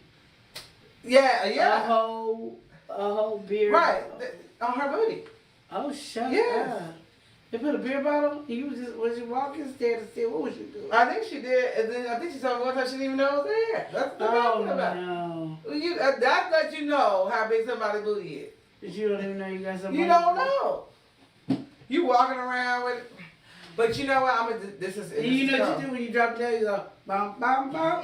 Yeah, a yeah. whole beer Right, bottle. on her booty. Oh, shut Yes. up. They put a beer bottle, you was you walking, stand still, what was you doing? I think she did, and then I think she told me one time she didn't even know it was there. That's what I'm talking about. No. That lets you know how big somebody's booty is. But you don't even know you got somebody. You don't know. You walking around with, but you know what? This is. You know what you do when you drop it down? You go bum bum bum.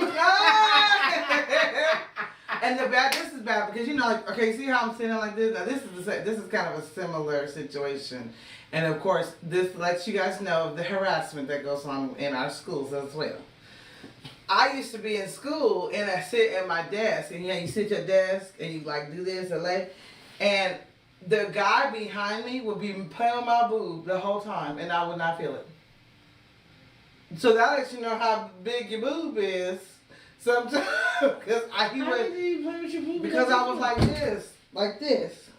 And this is bad because okay, see how I'm sitting like this? Now this is kind of a similar situation, and of course this lets you guys know of the harassment that goes on in our schools as well. I used to be in school and I sit at my desk, and you sit at your desk and you like do this and lay, and the guy behind me would be playing with my boob the whole time, and I would not feel it. So that lets you know how big your boob is. Sometimes, because because I was like this,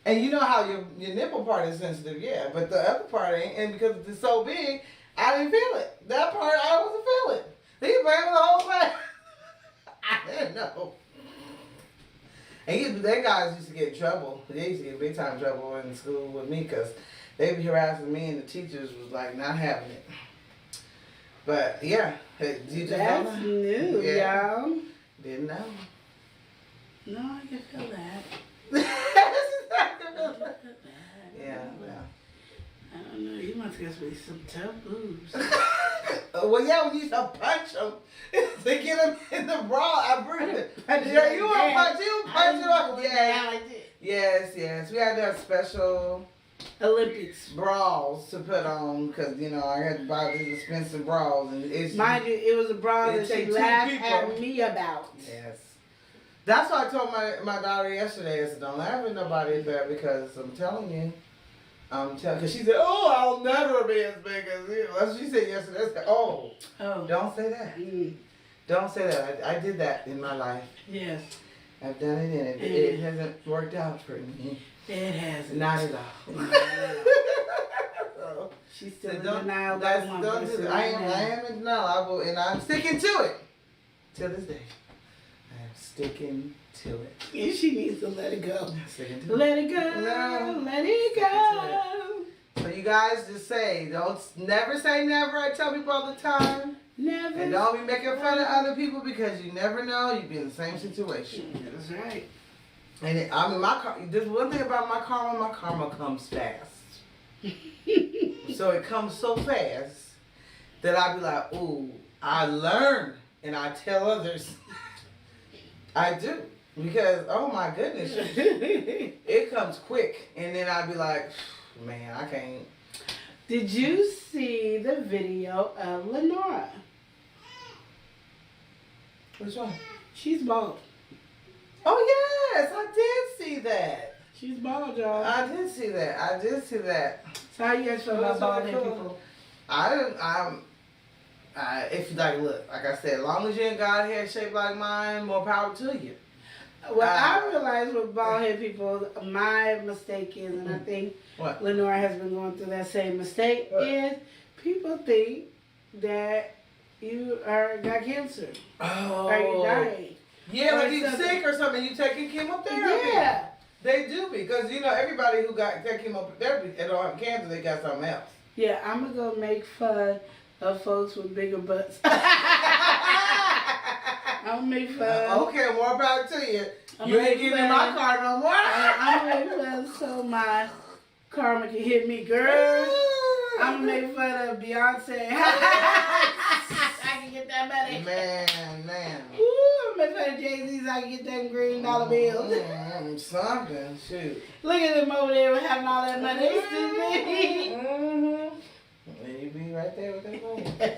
and you know how your nipple part is sensitive, yeah, but the other part ain't, and because it's so big, I didn't feel it. That part I wasn't feeling. He playing with the whole thing. I didn't know. And they guys used to get in trouble. They used to get big time trouble in school with me because they be harassing me, and the teachers was like not having it. But yeah, did you just That's new, y'all. Didn't know. No, I can feel that. Yeah, well. I don't know. You must get some tough boobs. Well, yeah, we used to punch them to get them in the bra. I breathed it. Yeah, you want to punch them? Yeah. Yes. We had to have special Olympics bras to put on because I had to buy these expensive bras, and mind you, it was a bra that she laughed at me about. Yes, that's what I told my daughter yesterday. I said, don't laugh at nobody there because I'm telling you, because she said, oh, I'll never be as big as you. That's what she said yesterday. I said, oh, don't say that. Don't say that. I did that in my life. Yes, I've done it, and it hasn't worked out for me. It hasn't. Not at all. She's still in denial. Don't do that. I am in denial. And I'm sticking to it. Till this day. I am sticking to it. And she needs to let it go. Sticking to let it go. No. Let it go. So you guys just say, never say never. I tell people all the time. Never. And don't be making fun of other people because you never know. You be in the same situation. That's right. And there's one thing about my karma comes fast. So it comes so fast that I be like, ooh, I learn and I tell others. I do. Because, oh my goodness, it comes quick. And then I be like, man, I can't. Did you see the video of Lenora? Which one? She's bald. Oh, yes, I did see that. She's bald, y'all. I did see that. So how you guys feel about bald head people? If look, like I said, as long as you ain't got hair shaped like mine, more power to you. Well, I realize with bald head people, my mistake is, and I think Lenora has been going through that same mistake, is people think that you got cancer. Oh. Or you dying. Yeah, like you sick or something, you taking chemotherapy. Yeah. They do because, everybody who got chemotherapy and don't have cancer, they got something else. Yeah, I'm going to go make fun of folks with bigger butts. I'm going to make fun. Okay, more power to you. You ain't getting in my car no more. I'm going to make fun so my karma can hit me, girl. I'm going to make fun of Beyonce. I can get that money. Man. Ooh, I'm going to make fun of Jay-Z so I can get them green dollar bills. Something, shoot. Look at them over there having all that money. They stupid. And you be right there with that money.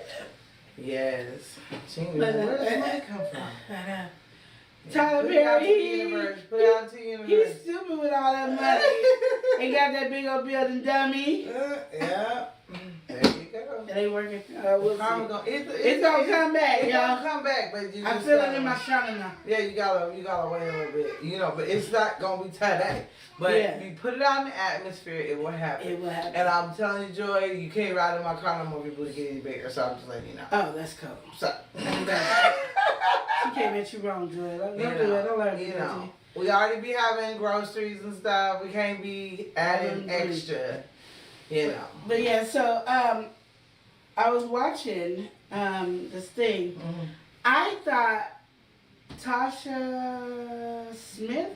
Yes. Where does that money come from? Tyler Perry, put it out to the universe. He's stupid with all that money. He got that big old building dummy. Yeah. There you go. It ain't working. We'll see. It's gonna come back, It's y'all. gonna come back, but you I feel it in my shoulder now. Yeah, you gotta wait a little bit, but it's not gonna be today. But if you put it out in the atmosphere, it will happen. It will happen. And I'm telling you, Joy, you can't ride in my car no more if your booty get any bigger. So I'm just letting you know. Oh, that's cool. So. She can't let you wrong, Joy. Don't do that. Don't let her we already be having groceries and stuff. We can't be adding extra. But yeah, so I was watching this thing. Mm-hmm. I thought Tasha Smith,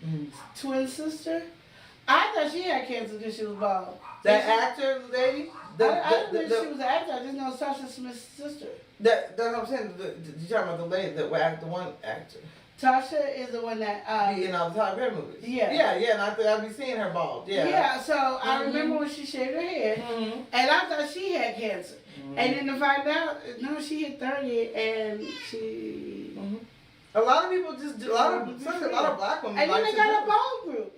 Mm. twin sister. I thought she had cancer because she was bald. That actor lady? I didn't know she was an actor. I just know Tasha Smith's sister. That's what I'm saying. You talking about the lady that the one actor? Tasha is the one that Be in all the Tyler Perry movies. Yeah. Yeah, and I'd be seeing her bald. Yeah. Yeah, so I remember when she shaved her head, and I thought she had cancer. And then to find out, no, she hit 30, and she... A lot of people just do, a lot of black women And then like they to got do a bone group.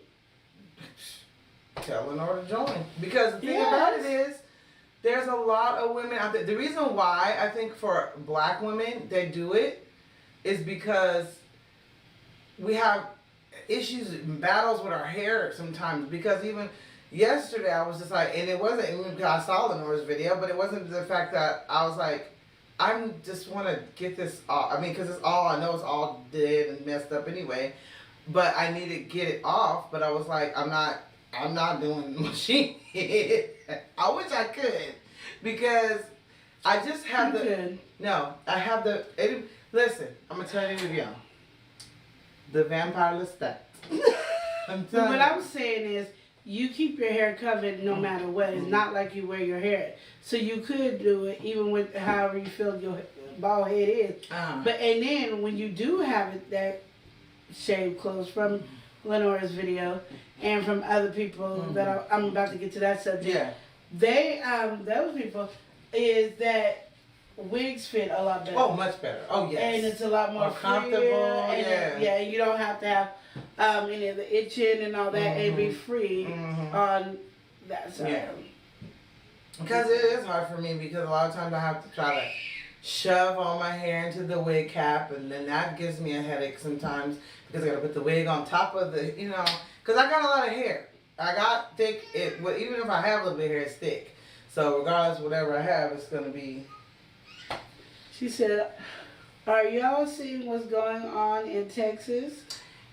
Tell her to join. Because the thing about it is, there's a lot of women out there. The reason why I think for black women they do it is because we have issues and battles with our hair sometimes. Because even yesterday I was just like, and it wasn't even because I saw Lenore's video, but it wasn't the fact that I was like, I just want to get this off. I mean, because it's all, I know it's all dead and messed up anyway, but I need to get it off. But I was like, I'm not doing machine. I wish I could, because I just have I have the, listen, I'm going to tell you y'all, the vampire Lestat. I'm telling you. What I'm saying is, you keep your hair covered no matter what. It's not like you wear your hair. So you could do it even with however you feel your bald head is. But and then when you do have it that shaved close from Lenore's video and from other people that I'm about to get to that subject. They those people is that wigs fit a lot better. Oh, much better. Oh, yes. And it's a lot more comfortable. And you don't have to have any of the itching and all that, and be free on that side. Yeah. Because it is hard for me, because a lot of times I have to try to shove all my hair into the wig cap, and then that gives me a headache sometimes, because I gotta put the wig on top of the, because I got a lot of hair. I got thick, even if I have a little bit of hair, it's thick. So regardless, whatever I have, it's gonna be. She said, are y'all seeing what's going on in Texas?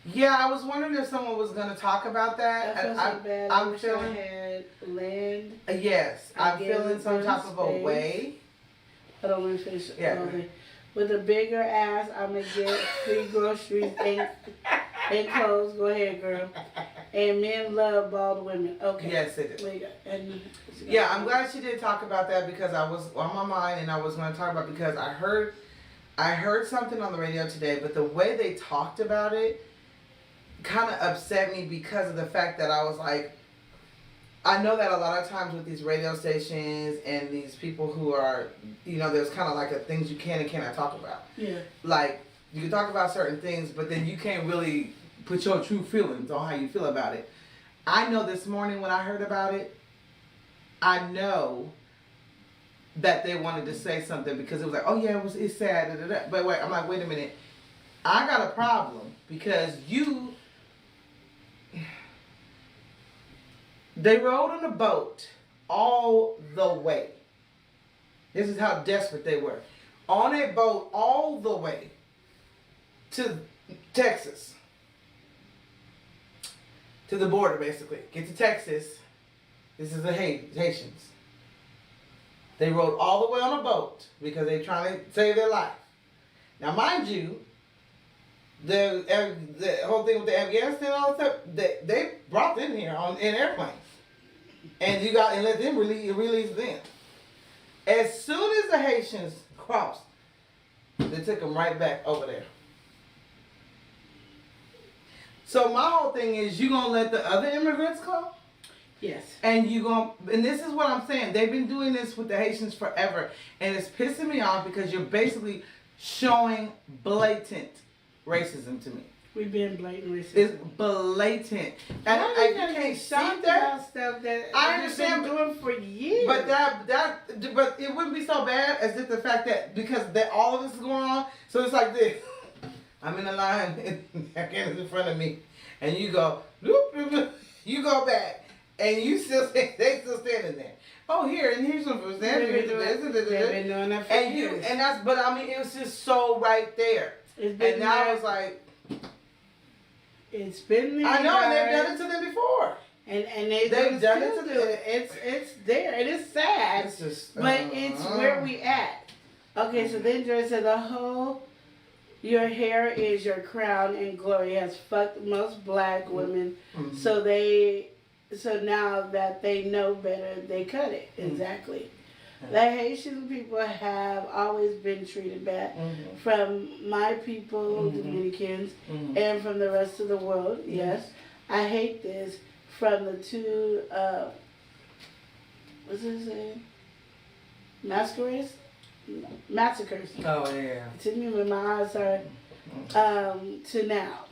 Yeah, I was wondering if someone was going to talk about that. I feel so bad. I'm feeling. Had land. Yes, I'm feeling some type of a way. I don't want to finish. Yeah. With a bigger ass, I'm going to get free groceries and clothes. Go ahead, girl. And men love bald women. Okay. Yes, it is. Yeah, I'm glad she did talk about that, because I was on my mind and I was going to talk about, because I heard something on the radio today, but the way they talked about it kind of upset me, because of the fact that I was like, I know that a lot of times with these radio stations and these people who are, there's kind of like things you can and cannot talk about. Yeah. Like, you can talk about certain things, but then you can't really put your true feelings on how you feel about it. I know this morning when I heard about it, I know that they wanted to say something, because it was like, oh yeah, it's sad, da, da, da. But wait, I'm like, wait a minute. I got a problem, because they rode on a boat all the way. This is how desperate they were. On a boat all the way to Texas. To the border, basically. Get to Texas. This is the Haitians. They rode all the way on a boat because they're trying to save their life. Now, mind you, the whole thing with the Afghanistan and all that stuff, they brought them here in airplanes. And let them release them. As soon as the Haitians crossed, they took them right back over there. So my whole thing is, you gonna let the other immigrants come? Yes. And and this is what I'm saying. They've been doing this with the Haitians forever, and it's pissing me off, because you're basically showing blatant racism to me. We've been blatant racist. It's blatant, and I can't see that. Stuff that I understand, been doing for years. But but it wouldn't be so bad as if the fact that, because all of this is going on, so it's like this. I'm in the line, and Afghanistan in front of me, and you go, you go back, and they still standing there. Oh, here's some food. They've been doing that for years. But I mean, it was just so right there. And now it's like, it's been there. I know, and they've done it to them before. And they've done it to them. It's there. It is sad. It's just, but it's where we at. Okay, so then Joy said the whole Your hair is your crown and glory. Has fucked most black women, Mm-hmm. so now that they know better, they cut it. Exactly. The Haitian people have always been treated bad from my people, Dominicans, and from the rest of the world. Yes, I hate this from the two. What's it saying? Massacres. Oh yeah. To me, when my eyes are to now.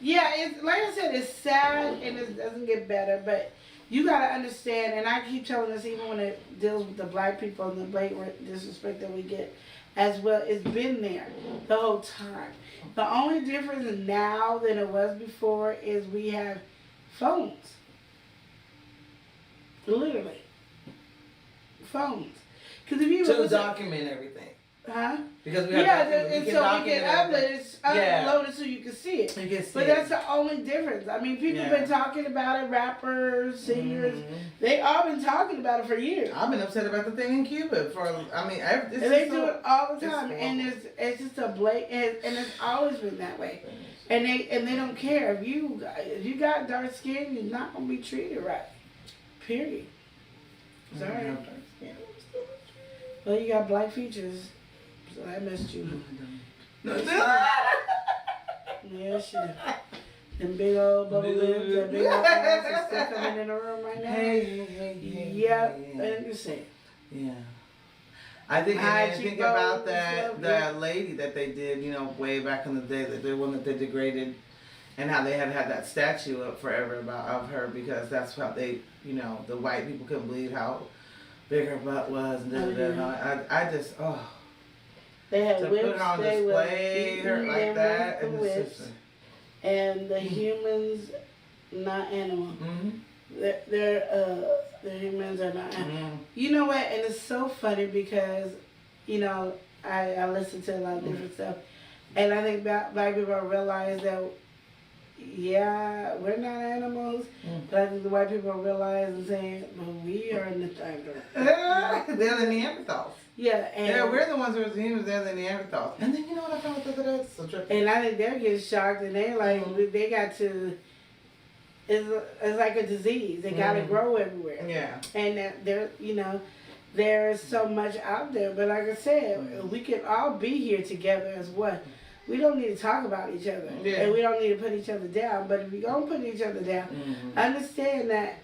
Yeah, it's like I said, it's sad and it doesn't get better, but you gotta understand, and I keep telling this even when it deals with the black people and the blatant disrespect that we get as well, it's been there the whole time. The only difference now than it was before is we have phones. Literally. Phones. Because if you To document everything. huh? Because we have and so we can upload it, upload it so you can see it. You can see But that's the only difference. I mean, people have been talking about it, rappers, singers. They all been talking about it for years. I've been upset about the thing in Cuba for, And they do it all the time, and it's just a blatant, and it's always been that way. And they don't care if you got dark skin, you're not gonna be treated right. Period. Sorry. Well, you got black features, so I missed you. Yeah, she did. Them big old bubble lips, that big old ass is still coming in the room right now. Hey. Yep, and you say. Yeah. I think, and then think about that lady that they did, way back in the day, the one that they degraded, and how they had that statue up forever of her because that's how they, the white people couldn't believe how big her butt was and I just, They had to whips, put her on they display were her like that, the and whips, and the humans, not animal. The humans are not animal. You know what? And it's so funny because, I listen to a lot of different stuff, and I think black people realize that, yeah, we're not animals, but I think the white people realize and saying, but we are Neanderthals. They're the Neanderthals. Yeah, and we're the ones who are the humans, they're the Neanderthals. And then you know what I found out the other day? So trippy. And I think they're getting shocked, and they're like, they got to. It's like a disease. They gotta grow everywhere. Yeah. And that there's so much out there. But like I said, we can all be here together as one. We don't need to talk about each other, and we don't need to put each other down. But if we don't put each other down, understand that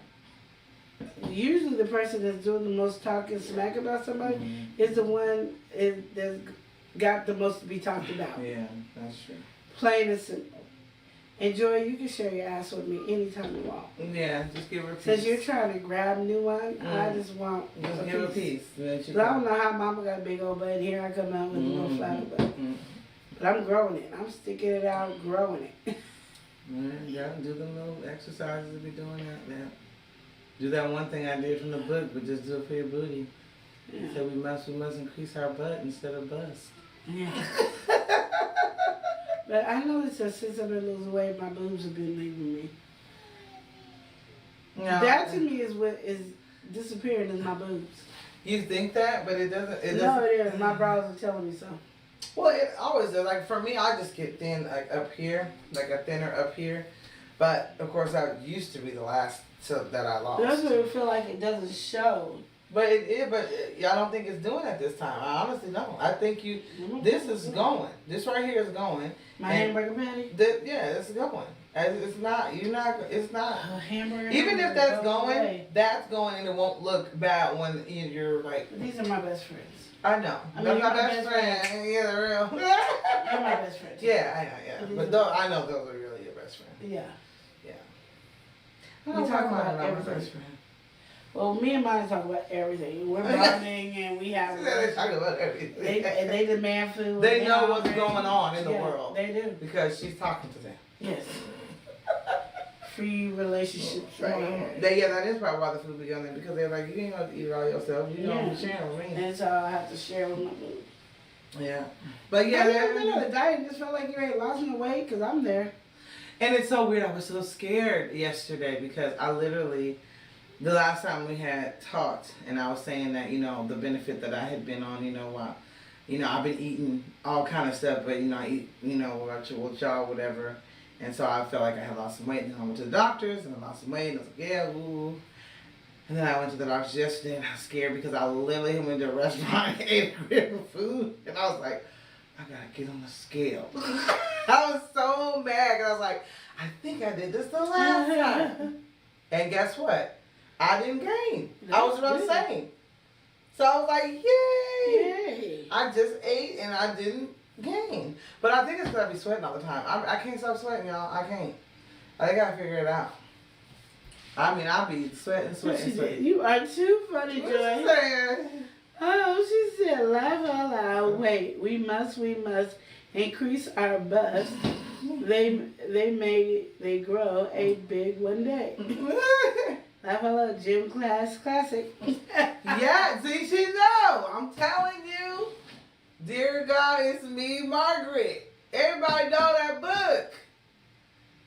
usually the person that's doing the most talking smack about somebody is the one that's got the most to be talked about. Yeah, that's true. Plain and simple. And Joy, you can share your ass with me anytime you want. Yeah, just give her a piece. Since you're trying to grab a new one, I just want just give her a piece. I don't know how Mama got a big old butt. Here I come out with a little flower butt. But I'm growing it. I'm sticking it out, growing it. Yeah, do the little exercises to be doing that now. Do that one thing I did from the book, but just do it for your booty. Yeah. So we must increase our butt instead of bust. Yeah. But I noticed that since I've been losing weight, my boobs have been leaving me. No. That to me is what is disappearing is my boobs. You think that, but it doesn't. It is. My brows are telling me so. Well, it always does. Like for me, I just get thin like up here, like a thinner up here. But of course, that used to be the last that I lost. That's what it feel like it doesn't show. But I don't think it's doing it this time. I honestly don't. I think this is going. This right here is going. My hamburger patty? It's going. It's not. It's not. Hamburger. Even if that's going, and it won't look bad when you're like. But these are my best friends. I know. That's my best friend. Yeah, they're real. They're my best friends. Yeah, I know. Yeah, but I know those are really your best friends. Yeah. Yeah. We talk about everything. Well, me and mine talk about everything. We're bonding and we have. They talk about everything. They demand food. They know what's going on in the world. They do. Because she's talking to them. Yes. Free relationships right here. That is probably why the food be on there, because they're like, you ain't gonna eat it all yourself. You don't be sharing with me. And so I have to share with my food. Yeah. But yeah. Have you been on a diet and just felt like you ain't lost no weight? Because I'm there. And it's so weird. I was so scared yesterday because I literally, the last time we had talked, and I was saying that, the benefit that I had been on, You know, I've been eating all kind of stuff, but you know, I eat, you know, with y'all, whatever. And so I felt like I had lost some weight. And then I went to the doctors and I lost some weight. And I was like, yeah, ooh. And then I went to the doctors yesterday and I was scared because I literally went to a restaurant and ate a grip of food. And I was like, I gotta get on the scale. I was so mad. I was like, I think I did this the last time. And guess what? I didn't gain. I was what I'm saying. So I was like, yay! I just ate and I didn't gain. But I think it's because I be sweating all the time. I can't stop sweating, y'all. I can't. I gotta figure it out. I mean, I'll be sweating. You are too funny, What Joy. you saying? Oh, she said, laugh out loud. Wait, we must increase our bust. They grow 8 big one day. Laugh out loud, gym class classic. Yeah, see, she know. I'm telling you. Dear God, it's me, Margaret. Everybody know that book.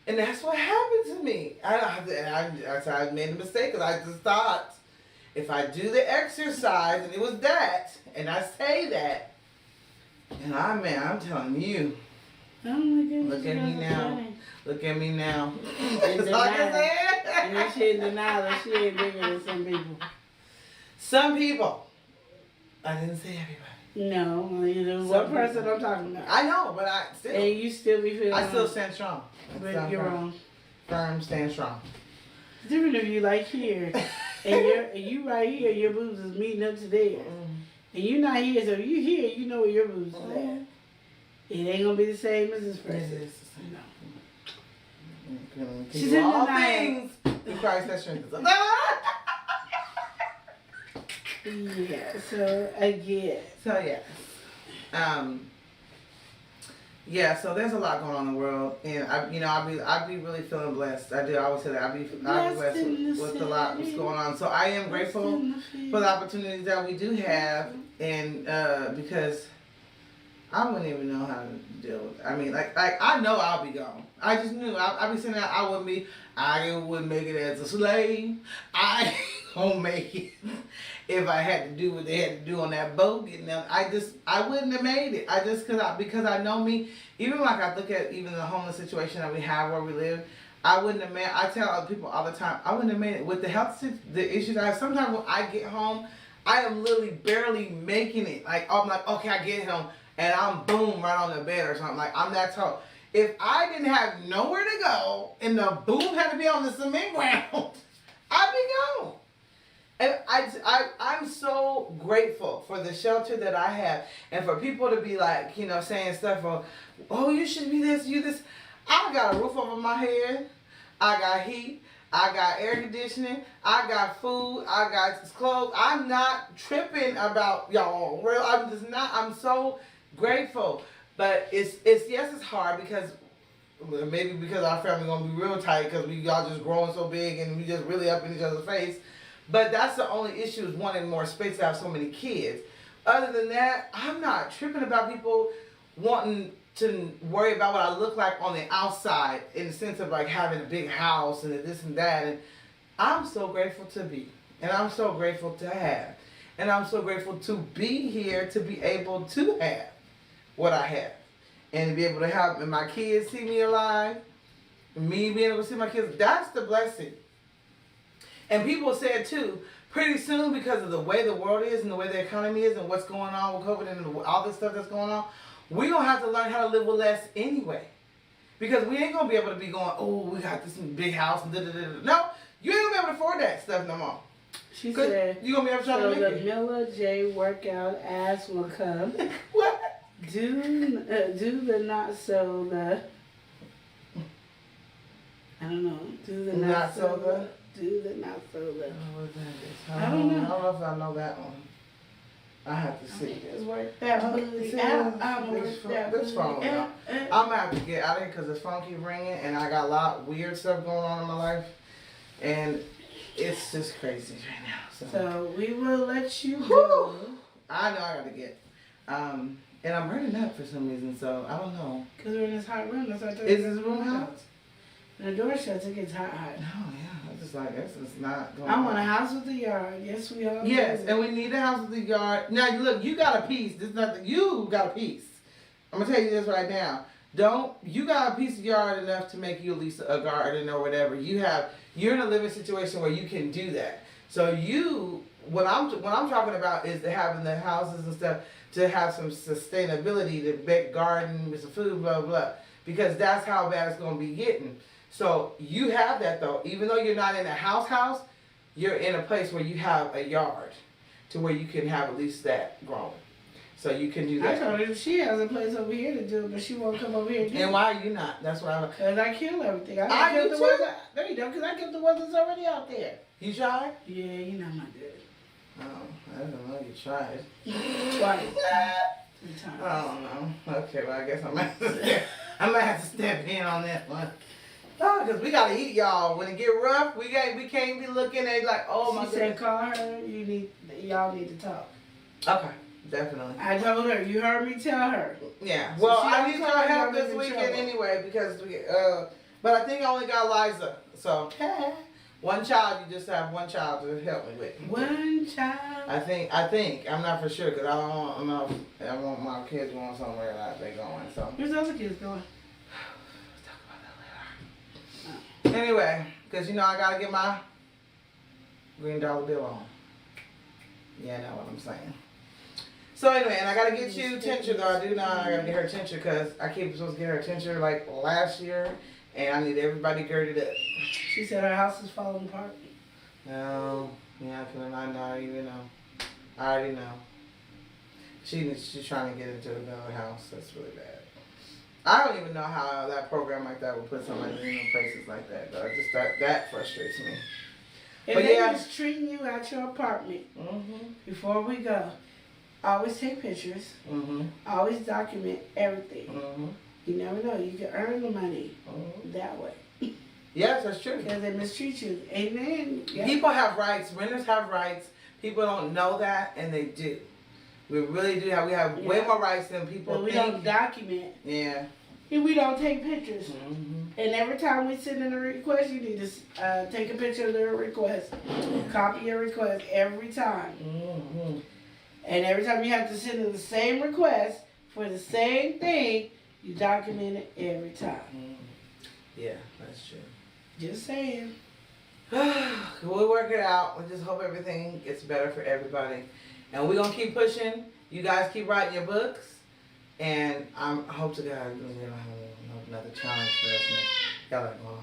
And that's what happened to me. I made a mistake because I just thought if I do the exercise, and it was that, and I say that, and I'm telling you. Oh my goodness. Look at me now. Funny. Look at me now. In That's all I can say. And then she in denial that she ain't bigger than some people. Some people. I didn't say everybody. No, you know what person I'm talking about. I know, but I still. And you still be feeling. I still stand strong. But you're wrong. Firm, stand strong. It's different if you like here, and you right here, your boobs is meeting up to theirs, and you not here. So if you here, you know where your boobs is at. It ain't gonna be the same as this person. No. She's in all denial. things through Christ that strengthens us. Yeah. So again. So yeah. Yeah, so there's a lot going on in the world, and I'd be really feeling blessed. I do. I always say that I'd be blessed with a lot that's going on. So I am grateful for the opportunities that we do have, and because I wouldn't even know how to deal with it. I mean, like I know I'll be gone. I just knew I'd be saying that I wouldn't make it as a slave. I ain't gonna make it. If I had to do what they had to do on that boat, getting them, I wouldn't have made it. Because I know me. Even like I look at even the homeless situation that we have where we live, I wouldn't have made. I tell other people all the time, I wouldn't have made it with the the issues I have. Sometimes when I get home, I am literally barely making it. Like I'm like, okay, I get home and I'm boom right on the bed or something. Like I'm that tall. If I didn't have nowhere to go and the boom had to be on the cement ground, I'd be gone. And I'm so grateful for the shelter that I have, and for people to be like, saying stuff for, oh, you should be this, you this. I got a roof over my head. I got heat. I got air conditioning. I got food. I got clothes. I'm not tripping about y'all. Real. I'm just not. I'm so grateful. But it's hard because maybe because our family gonna be real tight because we all just growing so big and we just really up in each other's face. But that's the only issue is wanting more space to have so many kids. Other than that, I'm not tripping about people wanting to worry about what I look like on the outside in the sense of like having a big house and this and that. And I'm so grateful to be. And I'm so grateful to have. And I'm so grateful to be here to be able to have what I have. And to be able to have my kids see me alive. Me being able to see my kids. That's the blessing. And people said too, pretty soon because of the way the world is and the way the economy is and what's going on with COVID and all this stuff that's going on, we're going to have to learn how to live with less anyway. Because we ain't going to be able to be going, oh, we got this big house and da-da-da-da. No, you ain't going to be able to afford that stuff no more. She said, you're going to be able to try to make so the it. Miller J workout ass will come. What? Do the not so the... I don't know. Do the not so the... Do the not so the... I don't know. I don't know if I know that one. I have to see. Just work that pussy out. I'm work that This phone, y'all. I'm going to have to get out of here because this phone keep ringing and I got a lot of weird stuff going on in my life. And it's just crazy right now. So we will let you go. I know I got to get. And I'm burning up for some reason, so I don't know. Because we're in this hot room. That's what I told Is this room hot? When the door shuts, it gets hot. Oh yeah, it's just like this is not going. I want a house with a yard. Yes, we all. Yes, do. and we need a house with a yard. Now look, you got a piece. This is nothing. You got a piece. I'm gonna tell you this right now. You got a piece of yard enough to make you at least a garden or whatever. You're in a living situation where you can do that. So what I'm talking about is to having the houses and stuff to have some sustainability, to bake garden with some food, blah blah. Because that's how bad it's gonna be getting. So you have that though. Even though you're not in a house, you're in a place where you have a yard, to where you can have at least that growing. So you can do I that. told her she has a place over here to do it, but she won't come over here to do And it. why are you not? That's what I'm. Because I kill everything. I killed do the ones too. no, you don't, because I killed the ones that's already out there. You tried? Yeah, you know I'm not good. Oh, I don't know. You tried. Twice. 3 times. I don't know. Okay, well I guess I'm gonna have to step in on that one. Oh, because we gotta eat, y'all. When it get rough, we can't be looking at like, oh my She said, call her. Y'all need to talk. Okay, definitely. I told her. You heard me tell her. Yeah. So Well, she I don't need call your me, help I'm this in weekend trouble. anyway because but I think I only got Liza. So one child, you just have one child to help me with. One child. I think I'm not for sure because I want my kids going somewhere that they going. So Where's the other kids going? anyway, because I gotta get my green dollar bill on. Yeah, I know what I'm saying. So anyway, and I gotta get you tincture though. I do know I gotta get her tincture because I keep supposed to get her tincture like last year, and I need everybody girded up. She said her house is falling apart. No, yeah, I even know. I already know. She's trying to get into another house. That's really bad. I don't even know how that program like that would put somebody in places like that. Though. That frustrates me. If But they yeah. mistreating you at your apartment, Mhm. before we go, always take pictures. Mhm. Always document everything. Mhm. You never know. You can earn the money Mhm. that way. Yes, that's true. Because they mistreat you. And then, yeah. People have rights. Renters have rights. People don't know that, and they do. We really do we have way Yeah. more rights than people But we think. don't document. Yeah. And we don't take pictures. Mhm. And every time we send in a request, you need to take a picture of the request. Copy your request every time. Mhm. And every time you have to send in the same request for the same thing, you document it every time. Mhm. Yeah, that's true. Just saying. We'll work it out. We just hope everything gets better for everybody. And we're going to keep pushing. You guys keep writing your books. And I hope to God we don't have another challenge for us. Y'all like, wow.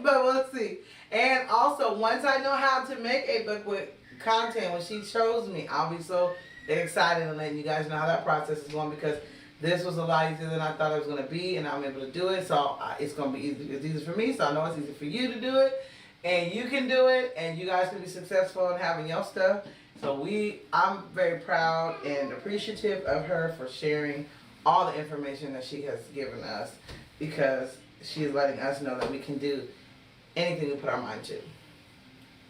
But we'll see. And also, once I know how to make a book with content, when she shows me, I'll be so excited and letting you guys know how that process is going because this was a lot easier than I thought it was going to be, and I'm able to do it. So it's going to be easy. It's easy for me, so I know it's easy for you to do it. And you can do it, and you guys can be successful in having your stuff. So I'm very proud and appreciative of her for sharing all the information that she has given us because she is letting us know that we can do anything we put our mind to.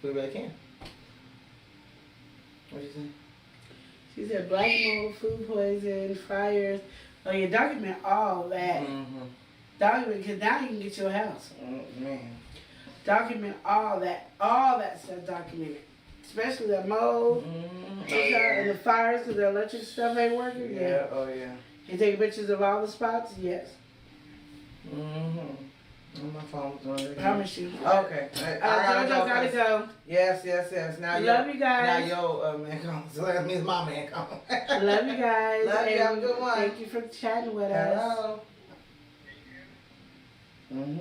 We really can. What do you think? She said black mold, food poison, fires. Oh, you document all that. Mm-hmm. Document, because now you can get your house. Man. Document all that. All that stuff documented. Especially the mold and the fires because the electric stuff ain't working. Yeah, oh yeah. You take pictures of all the spots? Yes. Mm-hmm. My phone's on there. Promise you. Okay. I gotta go. Yes. Now Love you guys. Now your man comes. So that means my man comes. Love you guys. Love you. Have a good one. Thank you for chatting with us. Hello. Mm-hmm.